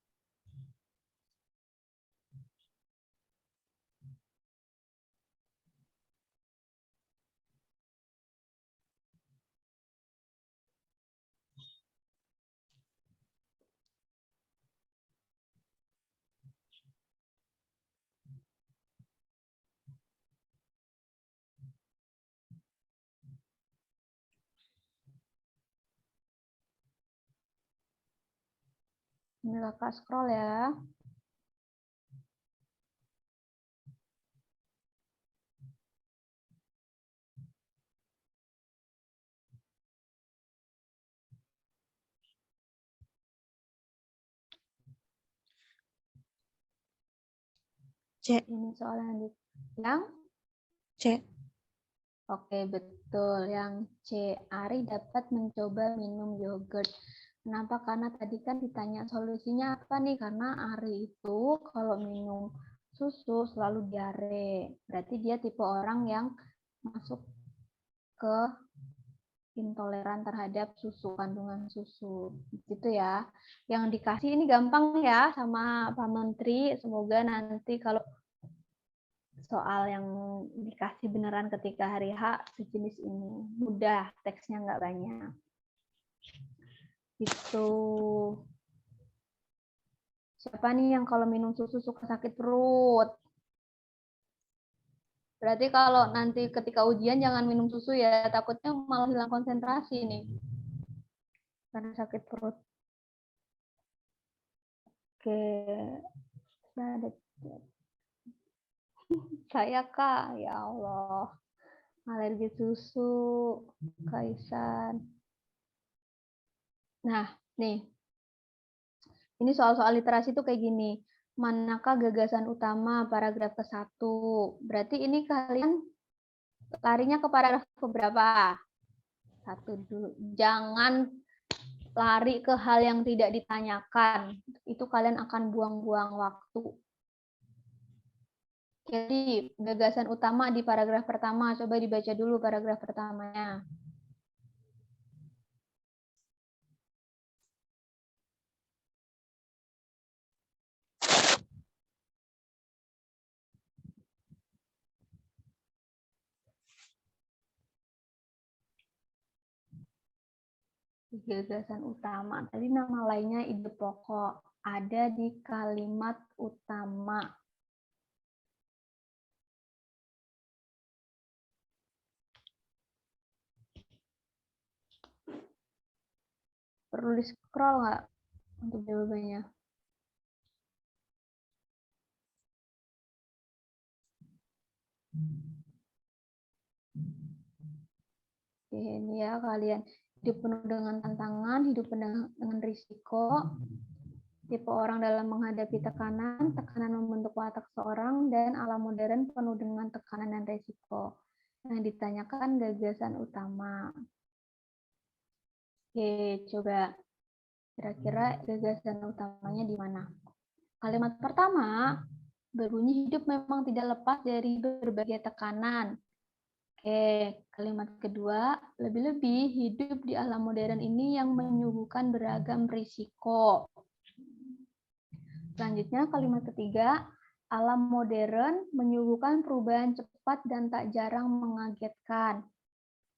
Ini kakak scroll ya. C. Ini soal yang C. Oke, betul. Yang C, Ari dapat mencoba minum yogurt. Kenapa? Karena tadi kan ditanya solusinya apa nih? Karena Ari itu kalau minum susu selalu diare. Berarti dia tipe orang yang masuk ke intoleran terhadap susu, kandungan susu. Gitu ya. Yang dikasih ini gampang ya sama Pak Menteri. Semoga nanti kalau soal yang dikasih beneran ketika hari H sejenis ini. Mudah, teksnya nggak banyak. Itu. Siapa nih yang kalau minum susu suka sakit perut? Berarti kalau nanti ketika ujian jangan minum susu ya, takutnya malah hilang konsentrasi nih. Karena sakit perut. Oke. Saya Kak, ya Allah. Alergi susu, Kaisan. Nah, nih. Ini soal-soal literasi tuh kayak gini. Manakah gagasan utama paragraf ke-1? Berarti ini kalian larinya ke paragraf keberapa? 1 dulu. Jangan lari ke hal yang tidak ditanyakan. Itu kalian akan buang-buang waktu. Jadi, gagasan utama di paragraf pertama. Coba dibaca dulu paragraf pertamanya. Gagasan utama. Tadi nama lainnya ide pokok. Ada di kalimat utama. Perlu di-scroll nggak untuk jawabannya? Oke, ini ya kalian. Hidup penuh dengan tantangan, hidup penuh dengan risiko, tipe orang dalam menghadapi tekanan, tekanan membentuk watak seorang, dan alam modern penuh dengan tekanan dan risiko. Yang ditanyakan gagasan utama. Oke, coba kira-kira gagasan utamanya di mana? Kalimat pertama berbunyi hidup memang tidak lepas dari berbagai tekanan. Oke, kalimat kedua, lebih-lebih hidup di alam modern ini yang menyuguhkan beragam risiko. Selanjutnya, kalimat ketiga, alam modern menyuguhkan perubahan cepat dan tak jarang mengagetkan.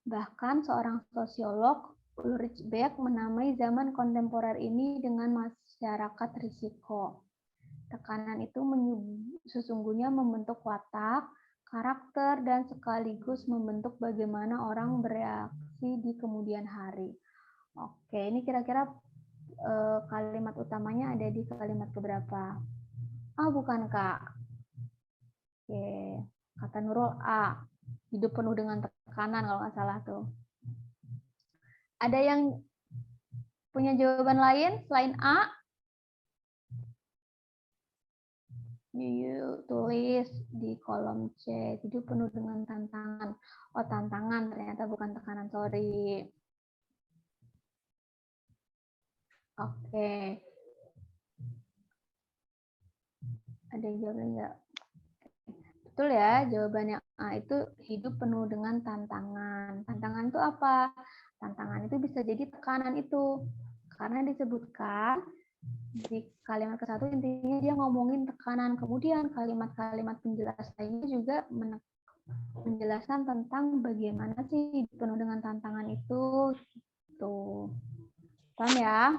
Bahkan seorang sosiolog, Ulrich Beck, menamai zaman kontemporer ini dengan masyarakat risiko. Tekanan itu sesungguhnya membentuk watak, karakter, dan sekaligus membentuk bagaimana orang bereaksi di kemudian hari. Oke, ini kira-kira kalimat utamanya ada di kalimat keberapa? Bukan, Kak. Oke, kata Nurul A. Hidup penuh dengan tekanan kalau nggak salah tuh. Ada yang punya jawaban lain selain A? Yuk tulis di kolom C. Hidup penuh dengan tantangan. Oh, tantangan ternyata bukan tekanan, sorry. Oke. Ada yang jawab enggak? Betul ya, jawabannya A itu hidup penuh dengan tantangan. Tantangan itu apa? Tantangan itu bisa jadi tekanan itu. Karena disebutkan di kalimat ke-1 intinya dia ngomongin tekanan. Kemudian kalimat-kalimat penjelas lainnya juga menjelaskan tentang bagaimana sih hidup penuh dengan tantangan itu. Gitu. Paham ya?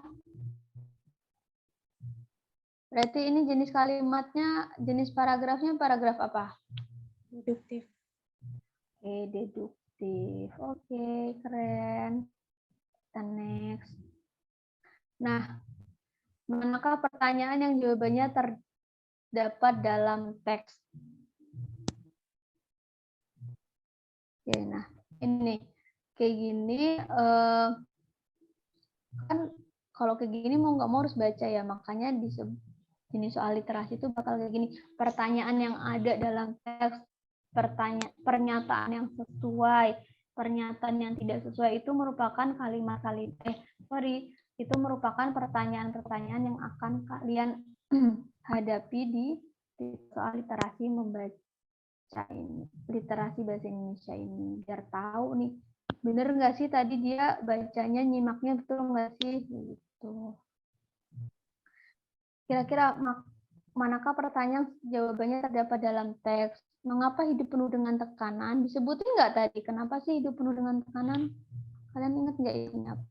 Berarti ini jenis kalimatnya, jenis paragrafnya paragraf apa? Deduktif. Oke, deduktif. Oke, keren. Kita next. Nah, manakah pertanyaan yang jawabannya terdapat dalam teks? Oke, nah ini kayak gini kan kalau kayak gini mau nggak mau harus baca ya, makanya ini soal literasi itu bakal kayak gini. Pertanyaan yang ada dalam teks, pernyataan yang sesuai, pernyataan yang tidak sesuai itu merupakan itu merupakan pertanyaan-pertanyaan yang akan kalian hadapi di soal literasi membaca ini, literasi bahasa Indonesia ini, biar tahu nih bener nggak sih tadi dia bacanya nyimaknya betul nggak sih gitu. Kira-kira manakah pertanyaan jawabannya terdapat dalam teks? Mengapa hidup penuh dengan tekanan? Disebutin nggak tadi? Kenapa sih hidup penuh dengan tekanan? Kalian ingat nggak ini apa?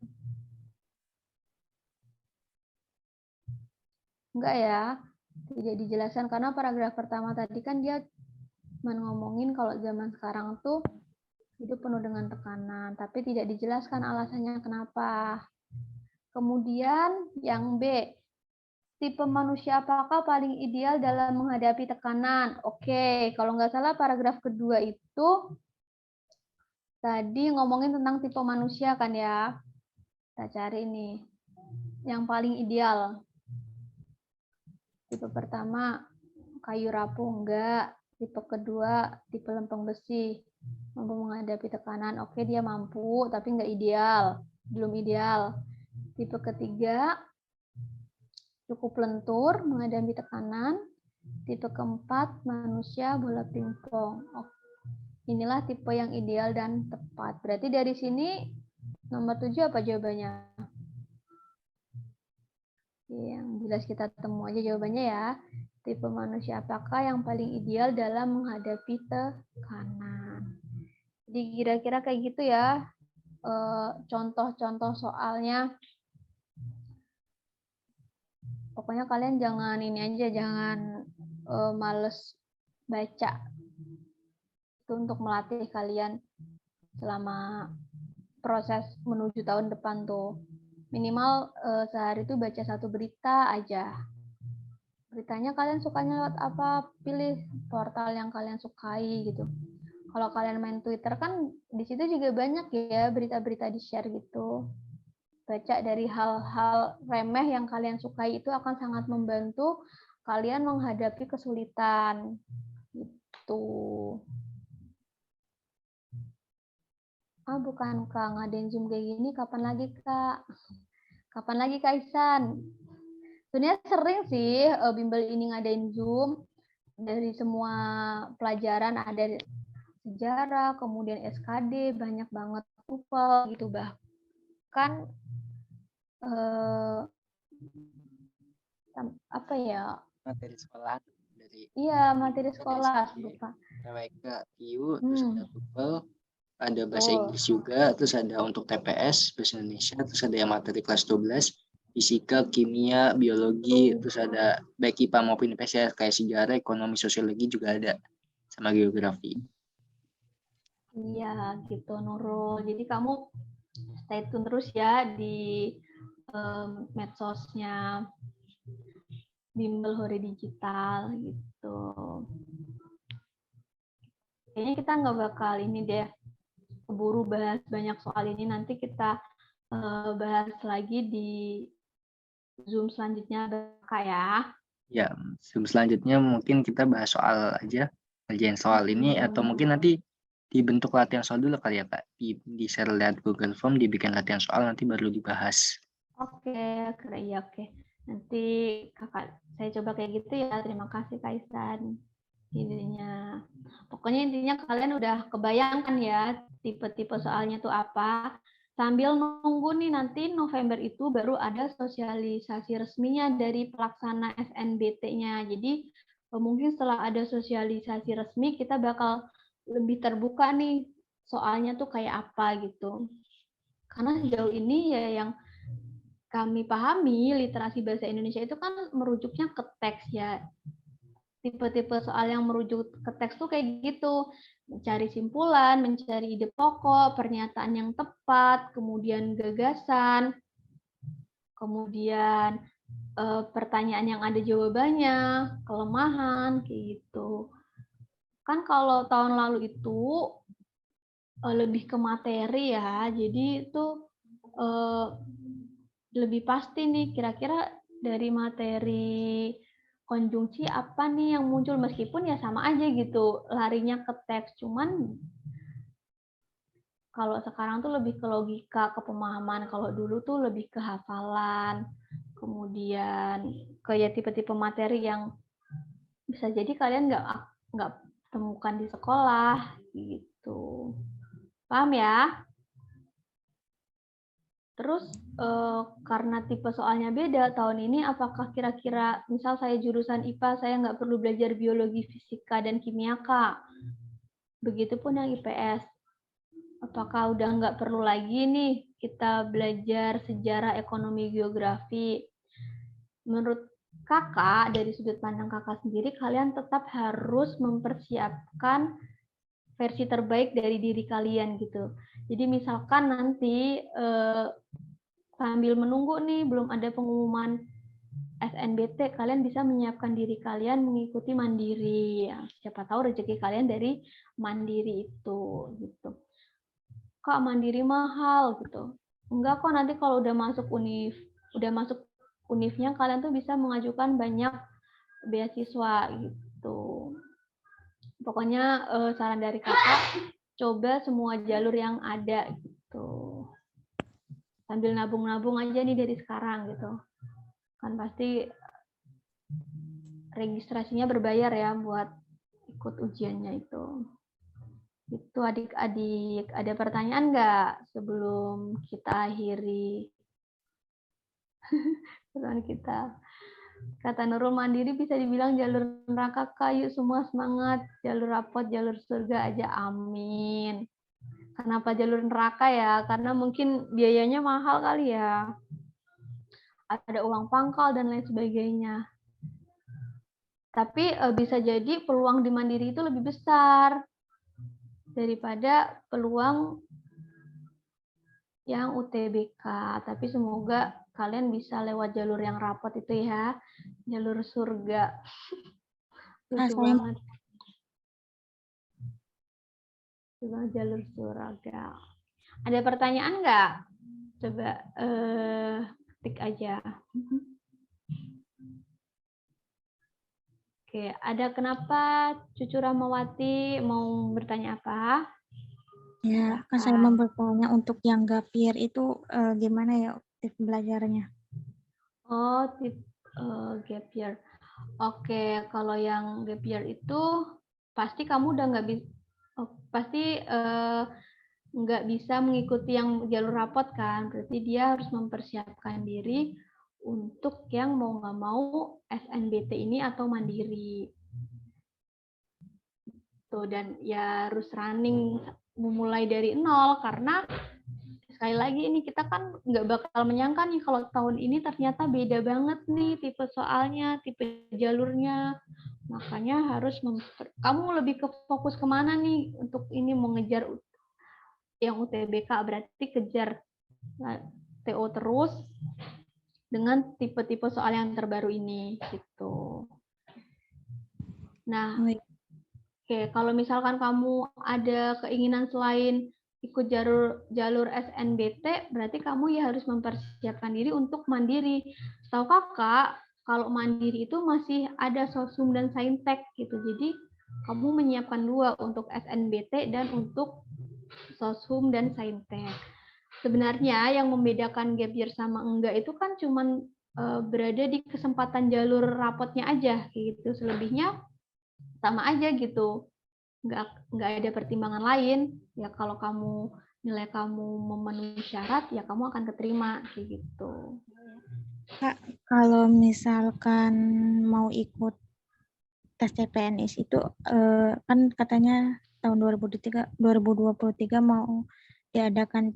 Enggak ya? Tidak dijelaskan karena paragraf pertama tadi kan dia ngomongin kalau zaman sekarang tuh hidup penuh dengan tekanan, tapi tidak dijelaskan alasannya kenapa. Kemudian yang B, tipe manusia apakah paling ideal dalam menghadapi tekanan? Oke, kalau nggak salah paragraf kedua itu tadi ngomongin tentang tipe manusia kan ya. Kita cari nih, yang paling ideal. Tipe pertama, kayu rapuh enggak. Tipe kedua, tipe lempeng besi. Mampu menghadapi tekanan. Oke, dia mampu, tapi enggak ideal. Belum ideal. Tipe ketiga, cukup lentur menghadapi tekanan. Tipe keempat, manusia bola pingpong. Oh, inilah tipe yang ideal dan tepat. Berarti dari sini nomor 7 apa jawabannya? Yang jelas kita temu aja jawabannya ya. Tipe manusia apakah yang paling ideal dalam menghadapi tekanan? Jadi kira-kira kayak gitu ya. Contoh-contoh soalnya. Pokoknya kalian jangan ini aja, jangan males baca. Itu untuk melatih kalian selama proses menuju tahun depan tuh. Minimal sehari itu baca 1 berita aja. Beritanya kalian sukanya lewat apa? Pilih portal yang kalian sukai gitu. Kalau kalian main Twitter kan di situ juga banyak ya berita-berita di-share gitu. Baca dari hal-hal remeh yang kalian sukai itu akan sangat membantu kalian menghadapi kesulitan. Gitu. Ah, bukan Kak, ngadain Zoom kayak gini kapan lagi Kak? Kapan lagi Kak Ihsan? Sebenarnya sering sih bimbel ini ngadain Zoom dari semua pelajaran, ada sejarah, kemudian SKD, banyak banget TOEFL gitu, bahkan apa ya, materi sekolah dari materi sekolah lupa. TWK, IU, terus ada TOEFL, ada bahasa Betul. Inggris juga, terus ada untuk TPS bahasa Indonesia, terus ada yang materi kelas 12 fisika, kimia, biologi, terus ada baik IPA maupun IPS kayak sejarah, ekonomi, sosiologi juga ada, sama geografi. Iya gitu Nurul. Jadi kamu stay tune terus ya di medsosnya Bimbel Hore Digital gitu. Kayaknya kita nggak bakal ini deh keburu bahas banyak soal ini. Nanti kita bahas lagi di Zoom selanjutnya Kak ya. Ya, Zoom selanjutnya mungkin kita bahas soal aja, ngerjain soal ini, atau mungkin nanti dibentuk latihan soal dulu kali ya Kak. Di share lihat Google Form, dibikin latihan soal, nanti baru dibahas. Oke, ya oke. Nanti kakak saya coba kayak gitu ya. Terima kasih Kak Ihsan. intinya. Pokoknya intinya kalian udah kebayangkan ya tipe-tipe soalnya tuh apa. Sambil nunggu nih nanti November itu baru ada sosialisasi resminya dari pelaksana SNBT-nya. Jadi mungkin setelah ada sosialisasi resmi kita bakal lebih terbuka nih soalnya tuh kayak apa gitu. Karena sejauh ini ya yang kami pahami literasi bahasa Indonesia itu kan merujuknya ke teks ya. Tipe-tipe soal yang merujuk ke teks tuh kayak gitu. Mencari simpulan, mencari ide pokok, pernyataan yang tepat, kemudian gagasan, kemudian pertanyaan yang ada jawabannya, kelemahan, kayak gitu. Kan kalau tahun lalu itu lebih ke materi ya, jadi itu lebih pasti nih kira-kira dari materi konjungsi apa nih yang muncul, meskipun ya sama aja gitu larinya ke teks, cuman kalau sekarang tuh lebih ke logika, ke pemahaman, kalau dulu tuh lebih ke hafalan, kemudian ke ya tipe-tipe materi yang bisa jadi kalian nggak temukan di sekolah gitu. Paham ya? Terus karena tipe soalnya beda tahun ini, apakah kira-kira misal saya jurusan IPA, saya nggak perlu belajar biologi, fisika, dan kimia, Kak? Begitupun yang IPS. Apakah udah nggak perlu lagi nih kita belajar sejarah, ekonomi, geografi? Menurut Kakak, dari sudut pandang Kakak sendiri, kalian tetap harus mempersiapkan versi terbaik dari diri kalian gitu. Jadi misalkan nanti sambil menunggu nih belum ada pengumuman SNBT, kalian bisa menyiapkan diri kalian mengikuti mandiri. Ya, siapa tahu rezeki kalian dari mandiri itu gitu. Kak, mandiri mahal gitu. Enggak kok, nanti kalau udah masuk univnya kalian tuh bisa mengajukan banyak beasiswa gitu. Pokoknya saran dari Kakak, coba semua jalur yang ada gitu. Sambil nabung-nabung aja nih dari sekarang gitu. Kan pasti registrasinya berbayar ya buat ikut ujiannya itu. Itu adik-adik, ada pertanyaan nggak sebelum kita akhiri pertemuan kita? Kata Nurul, mandiri bisa dibilang jalur neraka, Kak. Yuk semua semangat. Jalur rapot, jalur surga aja, amin. Kenapa jalur neraka ya? Karena mungkin biayanya mahal kali ya. Ada uang pangkal dan lain sebagainya. Tapi bisa jadi peluang di mandiri itu lebih besar daripada peluang yang UTBK. Tapi semoga kalian bisa lewat jalur yang rapot itu ya. Jalur surga. Lucu banget. Jalur surga. Ada pertanyaan nggak? Coba ketik aja. Oke, ada kenapa Cucu Rahmawati mau bertanya apa? Ya, kan saya mau bertanya untuk yang gap year itu gimana ya tips belajarnya? Oh, tips gap year. Oke, kalau yang gap year itu pasti kamu udah nggak bisa mengikuti yang jalur rapot kan, berarti dia harus mempersiapkan diri untuk yang mau nggak mau SNBT ini atau mandiri. Tuh, dan ya harus running memulai dari nol, karena sekali lagi ini kita kan nggak bakal menyangka nih kalau tahun ini ternyata beda banget nih tipe soalnya, tipe jalurnya. Makanya harus kamu lebih ke fokus kemana nih untuk ini, mau ngejar yang UTBK, berarti kejar TO terus dengan tipe-tipe soal yang terbaru ini gitu. Nah, oke, kalau misalkan kamu ada keinginan selain ikut jalur SNBT, berarti kamu ya harus mempersiapkan diri untuk mandiri. Setahu Kakak, kalau mandiri itu masih ada Soshum dan Saintek gitu. Jadi kamu menyiapkan dua, untuk SNBT dan untuk Soshum dan Saintek. Sebenarnya yang membedakan gap year sama enggak itu kan cuman berada di kesempatan jalur rapotnya aja gitu. Selebihnya sama aja gitu. Nggak ada pertimbangan lain. Ya kalau nilai kamu memenuhi syarat, ya kamu akan keterima kayak gitu. Kak, kalau misalkan mau ikut tes CPNS itu kan katanya tahun 2023 mau diadakan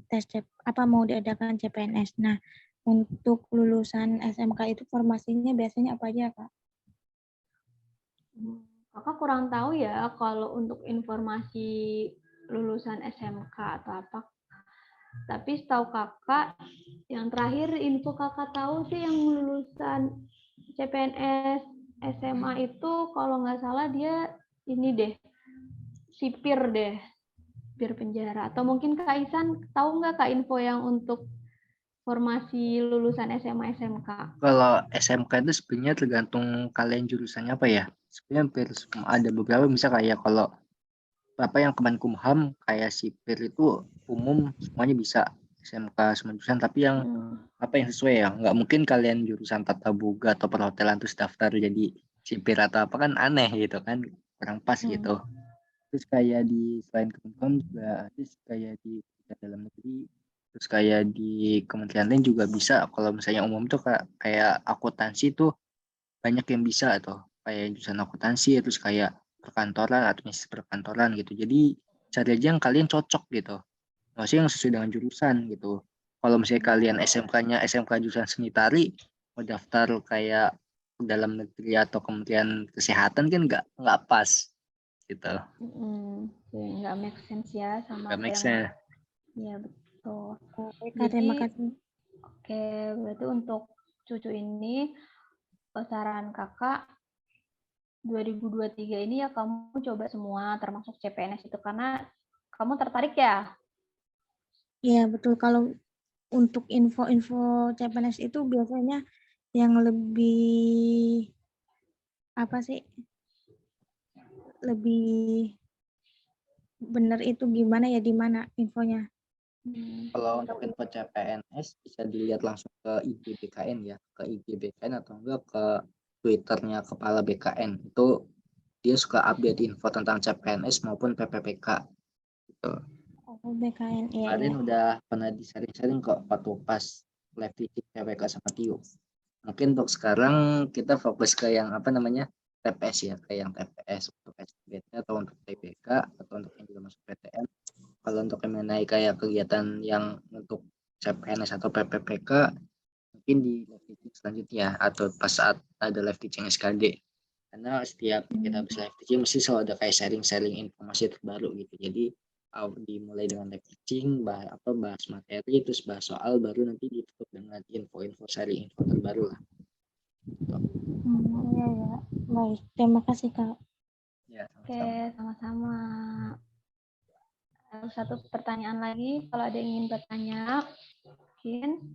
mau diadakan CPNS. Nah, untuk lulusan SMK itu formasinya biasanya apa aja, Kak? Kakak kurang tahu ya kalau untuk informasi lulusan SMK atau apa. Tapi setahu kakak, yang terakhir info kakak tahu sih yang lulusan CPNS SMA itu kalau nggak salah dia ini deh, sipir deh, sipir penjara. Atau mungkin Kak Isan tahu nggak Kak info yang untuk formasi lulusan SMA SMK? Kalau SMK itu sebenarnya tergantung kalian jurusannya apa ya. Sebenarnya hampir ada beberapa misal kayak kalau apa yang Kemenkumham kayak sipir itu umum semuanya bisa SMK semua jurusan, tapi yang apa yang sesuai ya, nggak mungkin kalian jurusan tata boga atau perhotelan terus daftar jadi sipir atau apa, kan aneh gitu kan, kurang pas gitu. Terus kayak di selain Kemenkumham juga ada kayak di dalam negeri, terus kayak di kementerian lain juga bisa. Kalau misalnya umum tuh kayak akuntansi tuh banyak yang bisa tuh, kayak jurusan akuntansi, terus kayak perkantoran, administrasi perkantoran gitu. Jadi cari aja yang kalian cocok gitu, maksudnya yang sesuai dengan jurusan gitu. Kalau misalnya kalian SMK-nya SMK jurusan seni tari, mau daftar kayak dalam negeri atau Kementerian Kesehatan kan nggak pas gitu. Nggak make sense ya sama Nggak apa make yang sense. ya betul. Oke, Kak, terima kasih. Oke, berarti untuk cucu ini saran kakak 2023 ini ya kamu coba semua termasuk CPNS itu karena kamu tertarik ya? Iya, betul. Kalau untuk info-info CPNS itu biasanya yang lebih apa sih? Lebih benar itu gimana ya, di mana infonya? Kalau untuk info CPNS bisa dilihat langsung ke IG BKN ya, ke IG BKN atau enggak ke Twitternya Kepala BKN. Itu dia suka update info tentang CPNS maupun PPPK gitu. Oh, BKN, iya. Kemarin udah pernah disaring-saring kok waktu pas live teaching PPK sama Tio. Mungkin untuk sekarang kita fokus ke yang apa namanya TPS ya, kayak yang TPS untuk SBT atau untuk TBK atau untuk yang juga masuk PTN. Kalau untuk yang mengenai kayak kegiatan yang untuk CPNS atau PPPK mungkin di live teaching selanjutnya atau pas saat ada live teaching SKD. Karena setiap kita habis live teaching mesti selalu ada kayak sharing-sharing informasi terbaru gitu. Jadi dimulai dengan live teaching, bahas materi, terus bahas soal, baru nanti ditutup dengan info-info sharing info terbaru lah. Iya, ya. Baik, terima kasih, Kak. Ya, Oke, sama-sama. Satu pertanyaan lagi, kalau ada yang ingin bertanya, mungkin.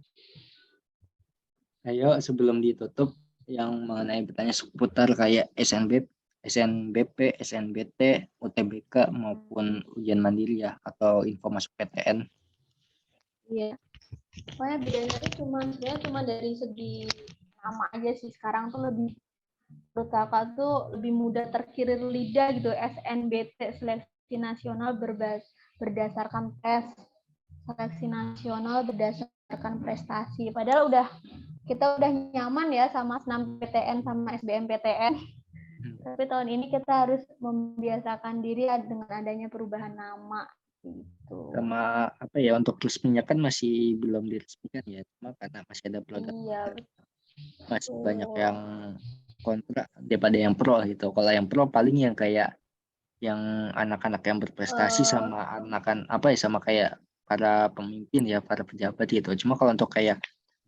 Ayo sebelum ditutup, yang mengenai bertanya seputar kayak SNBP, SNBT, UTBK maupun ujian mandiri ya, atau info masuk PTN. Iya. Pokoknya bedanya itu cuma dari segi nama aja sih. Sekarang tuh lebih menurut kakak tuh lebih mudah terkirir lidah gitu. SNBT, seleksi nasional berdasarkan tes, seleksi nasional berdasarkan prestasi. Padahal kita udah nyaman ya sama SNMPTN sama SBMPTN. Tapi tahun ini kita harus membiasakan diri dengan adanya perubahan nama gitu. Sama apa ya, untuk resminya kan masih belum diresmikan ya, cuma karena masih ada pro dan masih banyak yang kontra daripada yang pro gitu. Kalau yang pro paling yang kayak yang anak-anak yang berprestasi sama anak-anak apa ya, sama kayak para pemimpin ya, para pejabat gitu. Cuma kalau untuk kayak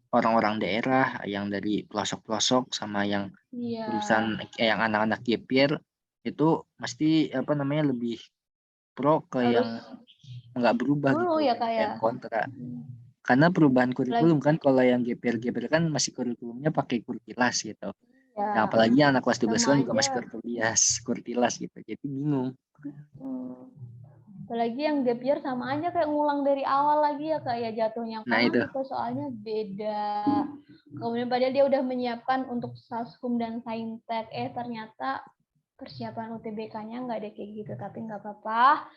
orang-orang daerah yang dari pelosok-pelosok sama yang urusan yang anak-anak GPR itu mesti apa namanya lebih pro ke yang nggak berubah gitu, ya, banyak Kak, yang kontra. Karena perubahan kurikulum kan, kalau yang GPR kan masih kurikulumnya pakai kurtilas gitu. Nah, apalagi anak kelas 12 kan juga masih kurtilas gitu. Jadi bingung. Apalagi yang gap year sama aja kayak ngulang dari awal lagi ya Kak ya jatuhnya. Nah, Karena itu. tipe soalnya beda. Kemudian padahal dia udah menyiapkan untuk Sashum dan Saintek. Ternyata persiapan UTBK-nya nggak ada kayak gitu, tapi nggak apa-apa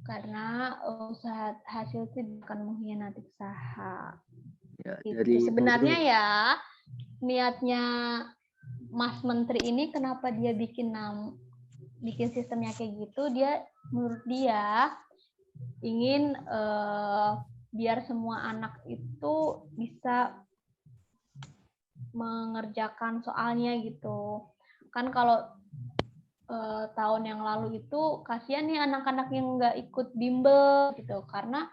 karena usaha hasil itu akan mengkhianati usaha. Ya, Gitu. dari Sebenarnya Nurul. ya niatnya Mas Menteri ini kenapa dia bikin sistemnya kayak gitu, dia menurut dia ingin biar semua anak itu bisa mengerjakan soalnya gitu. Kan kalau tahun yang lalu itu kasihan nih anak-anak yang nggak ikut bimbel gitu, karena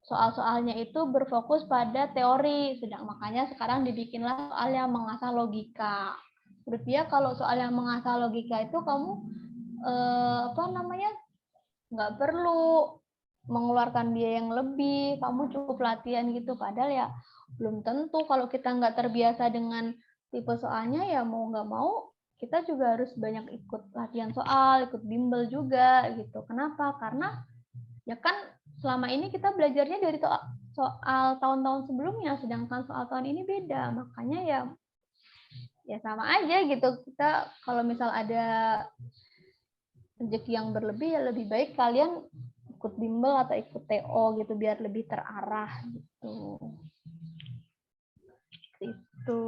soal-soalnya itu berfokus pada teori, sedang makanya sekarang dibikinlah soal yang mengasah logika. Menurut dia kalau soal yang mengasah logika itu kamu nggak perlu mengeluarkan biaya yang lebih, kamu cukup latihan gitu. Padahal ya belum tentu, kalau kita nggak terbiasa dengan tipe soalnya ya mau nggak mau kita juga harus banyak ikut latihan soal, ikut bimbel juga gitu. Kenapa? Karena ya kan selama ini kita belajarnya dari soal tahun-tahun sebelumnya, sedangkan soal tahun ini beda. Makanya ya sama aja gitu. Kita kalau misal ada rezeki yang berlebih ya lebih baik kalian ikut bimbel atau ikut TO gitu biar lebih terarah gitu. Itu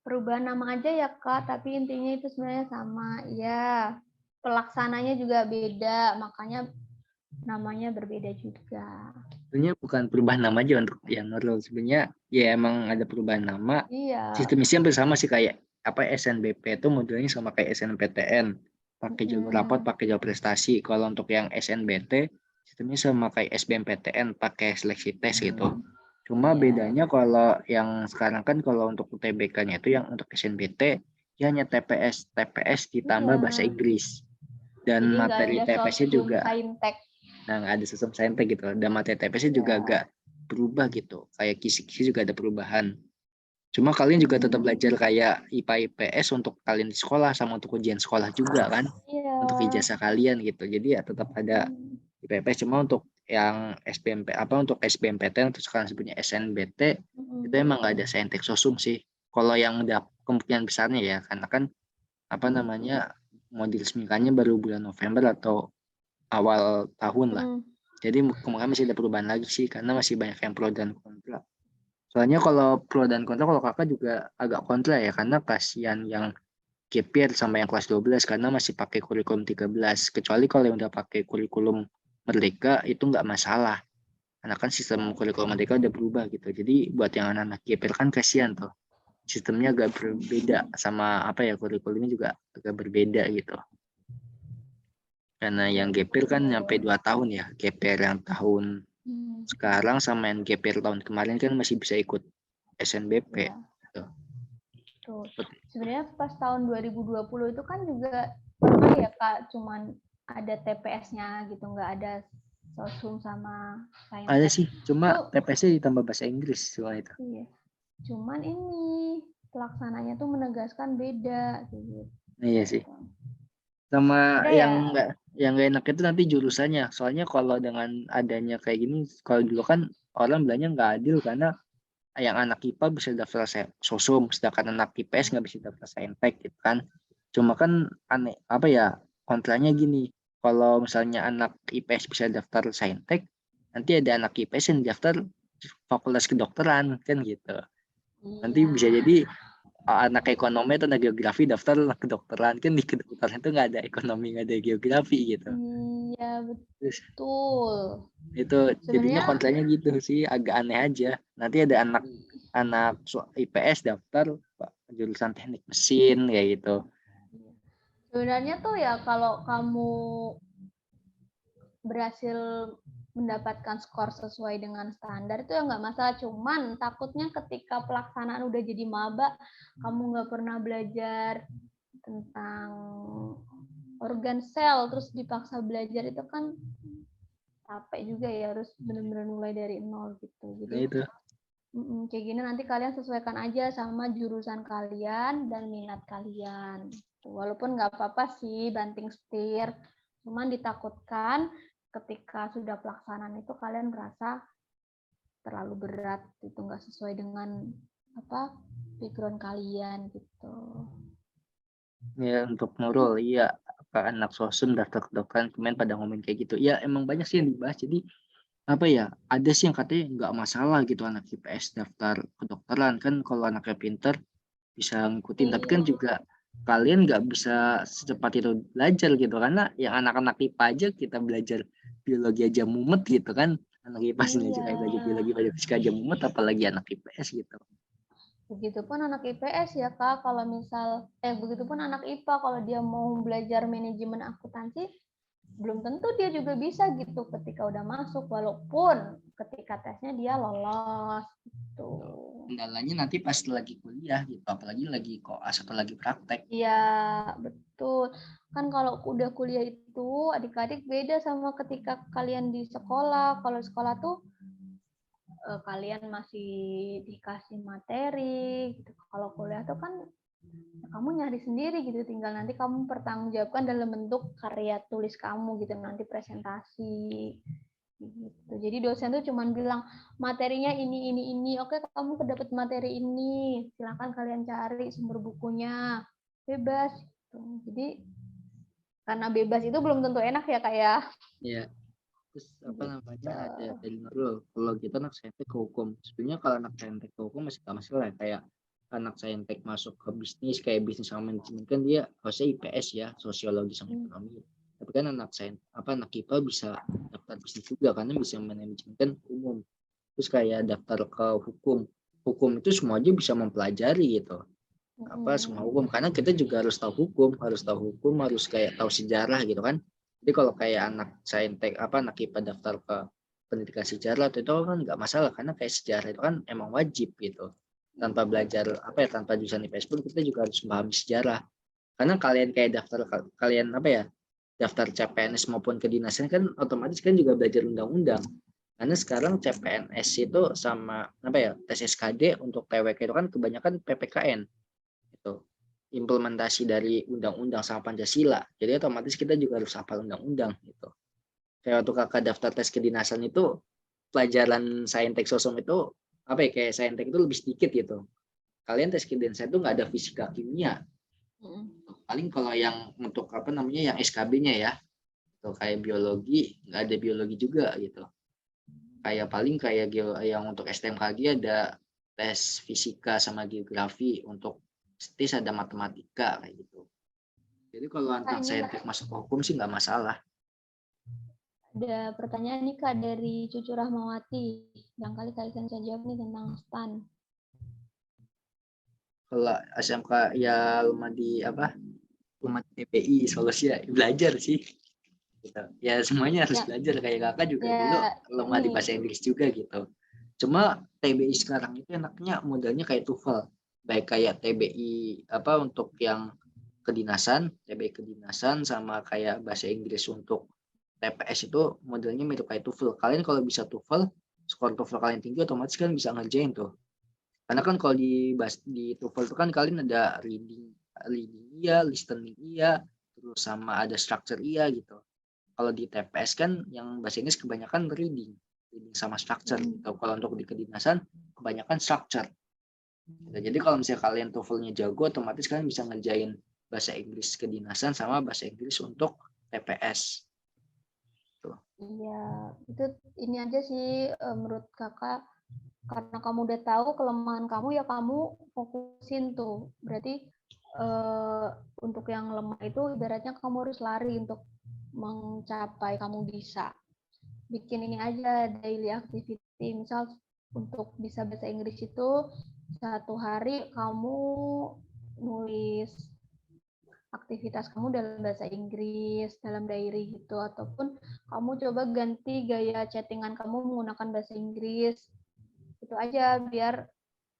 perubahan nama aja ya Kak, tapi intinya itu sebenarnya sama. Ya, pelaksananya juga beda, makanya namanya berbeda juga. Sebenarnya bukan perubahan nama aja untuk yang Nurul. Sebenarnya ya emang ada perubahan nama. Iya. Sistemnya hampir sama sih, kayak apa SNBP itu modelnya sama kayak SNPTN. Pakai jalur rapot, pakai jalur prestasi. Kalau untuk yang SNBT sistemnya sama kayak SBMPTN, pakai seleksi tes gitu. Cuma bedanya kalau yang sekarang kan kalau untuk UTBK-nya itu yang untuk SNBT ya hanya TPS ditambah bahasa Inggris. Dan jadi materi TPS-nya juga saintek. nah nggak ada sistem saintek gitu. Dan materi TPS-nya juga agak berubah gitu. Kayak kisi-kisi juga ada perubahan. Cuma kalian juga tetap belajar kayak IPA IPS untuk kalian di sekolah sama untuk ujian sekolah juga kan. Untuk ijazah kalian gitu. Jadi ya tetap ada IPA IPS, cuma untuk yang SBMP untuk SBMPTN atau sekarang sebutnya SNBT itu emang nggak ada saintek sosum sih. Kalau yang udah kemungkinan besarnya ya, karena kan modul semikanya baru bulan November atau awal tahun lah. Jadi kemungkinan masih ada perubahan lagi sih, karena masih banyak yang pro dan kontra. Soalnya kalau pro dan kontra, kalau kakak juga agak kontra ya, karena kasihan yang gap year sama yang kelas 12 karena masih pakai kurikulum 13. Kecuali kalau yang udah pakai kurikulum Merdeka itu nggak masalah. Karena kan sistem kurikulum Merdeka udah berubah gitu. Jadi buat yang anak-anak gap year kan kasihan tuh. Sistemnya agak berbeda sama kurikulumnya juga agak berbeda gitu. Karena yang gap year kan sampai 2 tahun ya. Gap year yang tahun sekarang sama yang gap year tahun kemarin kan masih bisa ikut SNBP. Tuh. Sebenarnya pas tahun 2020 itu kan juga pernah ya Kak, cuman ada TPS-nya gitu, nggak ada sosum sama saintek. Ada sih, cuma TPS-nya ditambah bahasa Inggris soal itu. Iya. Cuman ini pelaksananya tuh menegaskan beda gitu. Iya sih. Sama yang nggak enak itu nanti jurusannya. Soalnya kalau dengan adanya kayak gini, kalau dulu kan orang bilangnya nggak adil karena yang anak IPA bisa daftar sosum, sedangkan anak IPS nggak bisa daftar saintek gitu kan. Cuma kan aneh kontranya gini. Kalau misalnya anak IPS bisa daftar saintek, nanti ada anak IPS yang daftar fakultas kedokteran kan gitu. Nanti bisa jadi anak ekonomi atau anak geografi daftar kedokteran, kan di kedokteran itu nggak ada ekonomi, nggak ada geografi gitu. Iya betul. Itu jadinya kontranya gitu sih, agak aneh aja. Nanti ada anak IPS daftar jurusan teknik mesin kayak gitu. Sebenarnya tuh ya kalau kamu berhasil mendapatkan skor sesuai dengan standar itu ya nggak masalah. Cuman takutnya ketika pelaksanaan udah jadi maba, kamu nggak pernah belajar tentang organ sel, terus dipaksa belajar, itu kan capek juga ya, harus benar-benar mulai dari nol gitu. Jadi itu kayak gini nanti kalian sesuaikan aja sama jurusan kalian dan minat kalian. Walaupun nggak apa-apa sih banting setir, cuman ditakutkan ketika sudah pelaksanaan itu kalian merasa terlalu berat, itu nggak sesuai dengan background kalian gitu. Ya untuk Nurul, iya apa anak sosum daftar kedokteran kemarin pada ngomongin kayak gitu. Ya emang banyak sih yang dibahas. Jadi apa ya? Ada sih yang katanya nggak masalah gitu anak IPS daftar kedokteran kan kalau anaknya pinter bisa ngikutin. Tapi kan Iya. juga kalian nggak bisa secepat itu belajar gitu karena yang anak-anak IPA aja kita belajar biologi aja mumet gitu kan. Anak IPA sih aja kayak belajar biologi, belajar fisika aja mumet, apalagi anak IPS gitu. Begitupun anak IPS ya Kak, kalau begitupun anak IPA kalau dia mau belajar manajemen akuntansi, belum tentu dia juga bisa gitu ketika udah masuk, walaupun ketika tesnya dia lolos gitu. Kendalanya nanti pas lagi kuliah gitu, apalagi lagi koas atau lagi praktek. Iya, betul. Kan kalau udah kuliah itu adik-adik beda sama ketika kalian di sekolah. Kalau sekolah tuh kalian masih dikasih materi gitu. Kalau kuliah tuh kan kamu nyari sendiri gitu, tinggal nanti kamu pertanggungjawabkan dalam bentuk karya tulis kamu gitu, nanti presentasi gitu. Jadi dosen tuh cuman bilang materinya ini, oke kamu dapat materi ini, silakan kalian cari sumber bukunya, bebas gitu. Jadi karena bebas itu belum tentu enak ya Kak ya. Ya, terus apa namanya ada dari Nurul, kalau kita anak saintek ke hukum. Sebenarnya kalau anak saintek ke hukum masih tak masalah, kayak anak saintek masuk ke bisnis kayak bisnis sama manajemen kan dia harusnya IPS ya, sosiologi sama ekonomi. Tapi kan anak anak IPA bisa daftar bisnis juga karena bisa manajemen kan umum. Terus kayak daftar ke hukum itu semua aja bisa mempelajari gitu. Apa semua hukum karena kita juga harus tahu hukum, harus kayak tahu sejarah gitu kan. Jadi kalau kayak anak saintek anak IPA daftar ke pendidikan sejarah itu kan nggak masalah karena kayak sejarah itu kan emang wajib gitu. Tanpa belajar tanpa jurusan IPS pun kita juga harus memahami sejarah. Karena kalian kayak daftar CPNS maupun kedinasan kan otomatis kan juga belajar undang-undang. Karena sekarang CPNS itu sama tes SKD untuk TWK itu kan kebanyakan PPKN itu implementasi dari undang-undang sama Pancasila. Jadi otomatis kita juga harus hafal undang-undang gitu. Kayak waktu kakak daftar tes kedinasan itu pelajaran saintek sosum itu kayak saintek itu lebih sedikit gitu. Kalian tes kedinasan itu nggak ada fisika kimia. Paling kalau yang untuk yang SKB-nya ya, atau kayak biologi nggak ada biologi juga gitu. Kayak paling kayak yang untuk STMKG ada tes fisika sama geografi, untuk STIS ada matematika kayak gitu. Jadi kalau anak saintek masuk hukum sih nggak masalah. Ada pertanyaan nih Kak dari Cucu Rahmawati. Barangkali kalian bisa jawab nih tentang STAN. Kalau SMK ya lemah di TPI solusinya belajar sih. Gitu. Ya semuanya harus belajar kayak kakak juga dulu lemah di bahasa Inggris juga gitu. Cuma TBI sekarang itu enaknya modelnya kayak TOEFL. Baik kayak TBI untuk yang kedinasan, TBI kedinasan sama kayak bahasa Inggris untuk TPS itu modelnya mirip kayak TOEFL. Kalian kalau bisa TOEFL, skor TOEFL kalian tinggi otomatis kan bisa ngerjain tuh. Karena kan kalau di TOEFL itu kan kalian ada reading iya, listening iya, terus sama ada structure iya gitu. Kalau di TPS kan yang bahasa Inggris kebanyakan reading sama structure gitu. Kalau untuk di kedinasan kebanyakan structure. Gitu. Jadi kalau misalnya kalian TOEFL-nya jago, otomatis kalian bisa ngerjain bahasa Inggris kedinasan sama bahasa Inggris untuk TPS. Iya, itu ini aja sih menurut kakak, karena kamu udah tahu kelemahan kamu ya kamu fokusin tuh. Berarti untuk yang lemah itu ibaratnya kamu harus lari untuk mencapai kamu bisa. Bikin ini aja daily activity, misal untuk bisa bahasa Inggris itu satu hari kamu nulis aktivitas kamu dalam bahasa Inggris, dalam diary gitu, ataupun kamu coba ganti gaya chattingan kamu menggunakan bahasa Inggris. Itu aja biar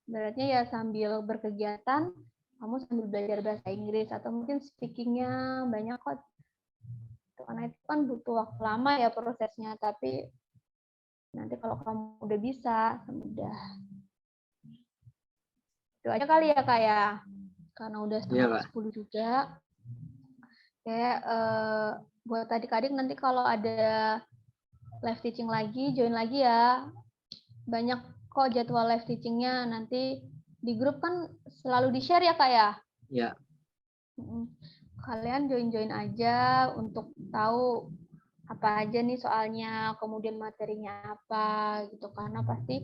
beratnya ya sambil berkegiatan, kamu sambil belajar bahasa Inggris, atau mungkin speakingnya banyak kok. Karena itu kan butuh waktu lama ya prosesnya, tapi nanti kalau kamu udah bisa, mudah. Itu aja kali ya Kak ya, karena udah setengah 10 juga. Kayak buat adik-adik nanti kalau ada live teaching lagi, join lagi ya. Banyak kok jadwal live teachingnya, nanti di grup kan selalu di-share ya Kak ya? Ya. Kalian join-join aja untuk tahu apa aja nih soalnya, kemudian materinya apa gitu, karena pasti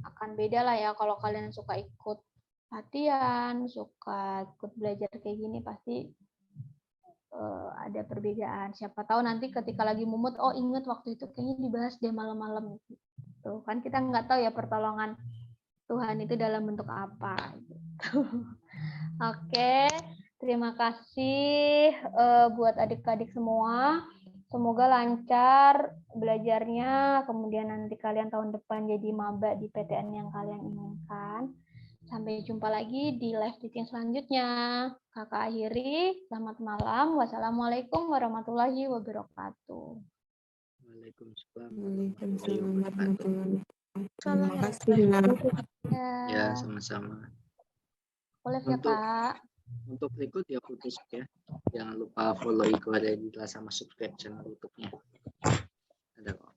akan beda lah ya kalau kalian suka ikut latihan, suka ikut belajar kayak gini, pasti ada perbedaan. Siapa tahu nanti ketika lagi mumut, oh inget waktu itu kayaknya dibahas deh malam-malam gitu. Kan kita nggak tahu ya pertolongan Tuhan itu dalam bentuk apa gitu. Oke, terima kasih buat adik-adik semua. Semoga lancar belajarnya, kemudian nanti kalian tahun depan jadi maba di PTN yang kalian inginkan. Sampai jumpa lagi di live teaching selanjutnya. Kakak akhiri, selamat malam. Wassalamualaikum warahmatullahi wabarakatuh. Waalaikumsalam. Waalaikumsalam warahmatullahi wabarakatuh. Terima Salam. kasih. Ya, sama-sama. Boleh ya, Untuk Kak. untuk berikut ya putus ya. Jangan lupa follow Iko ada di kelas sama subscribe channel YouTube-nya. Ada kok.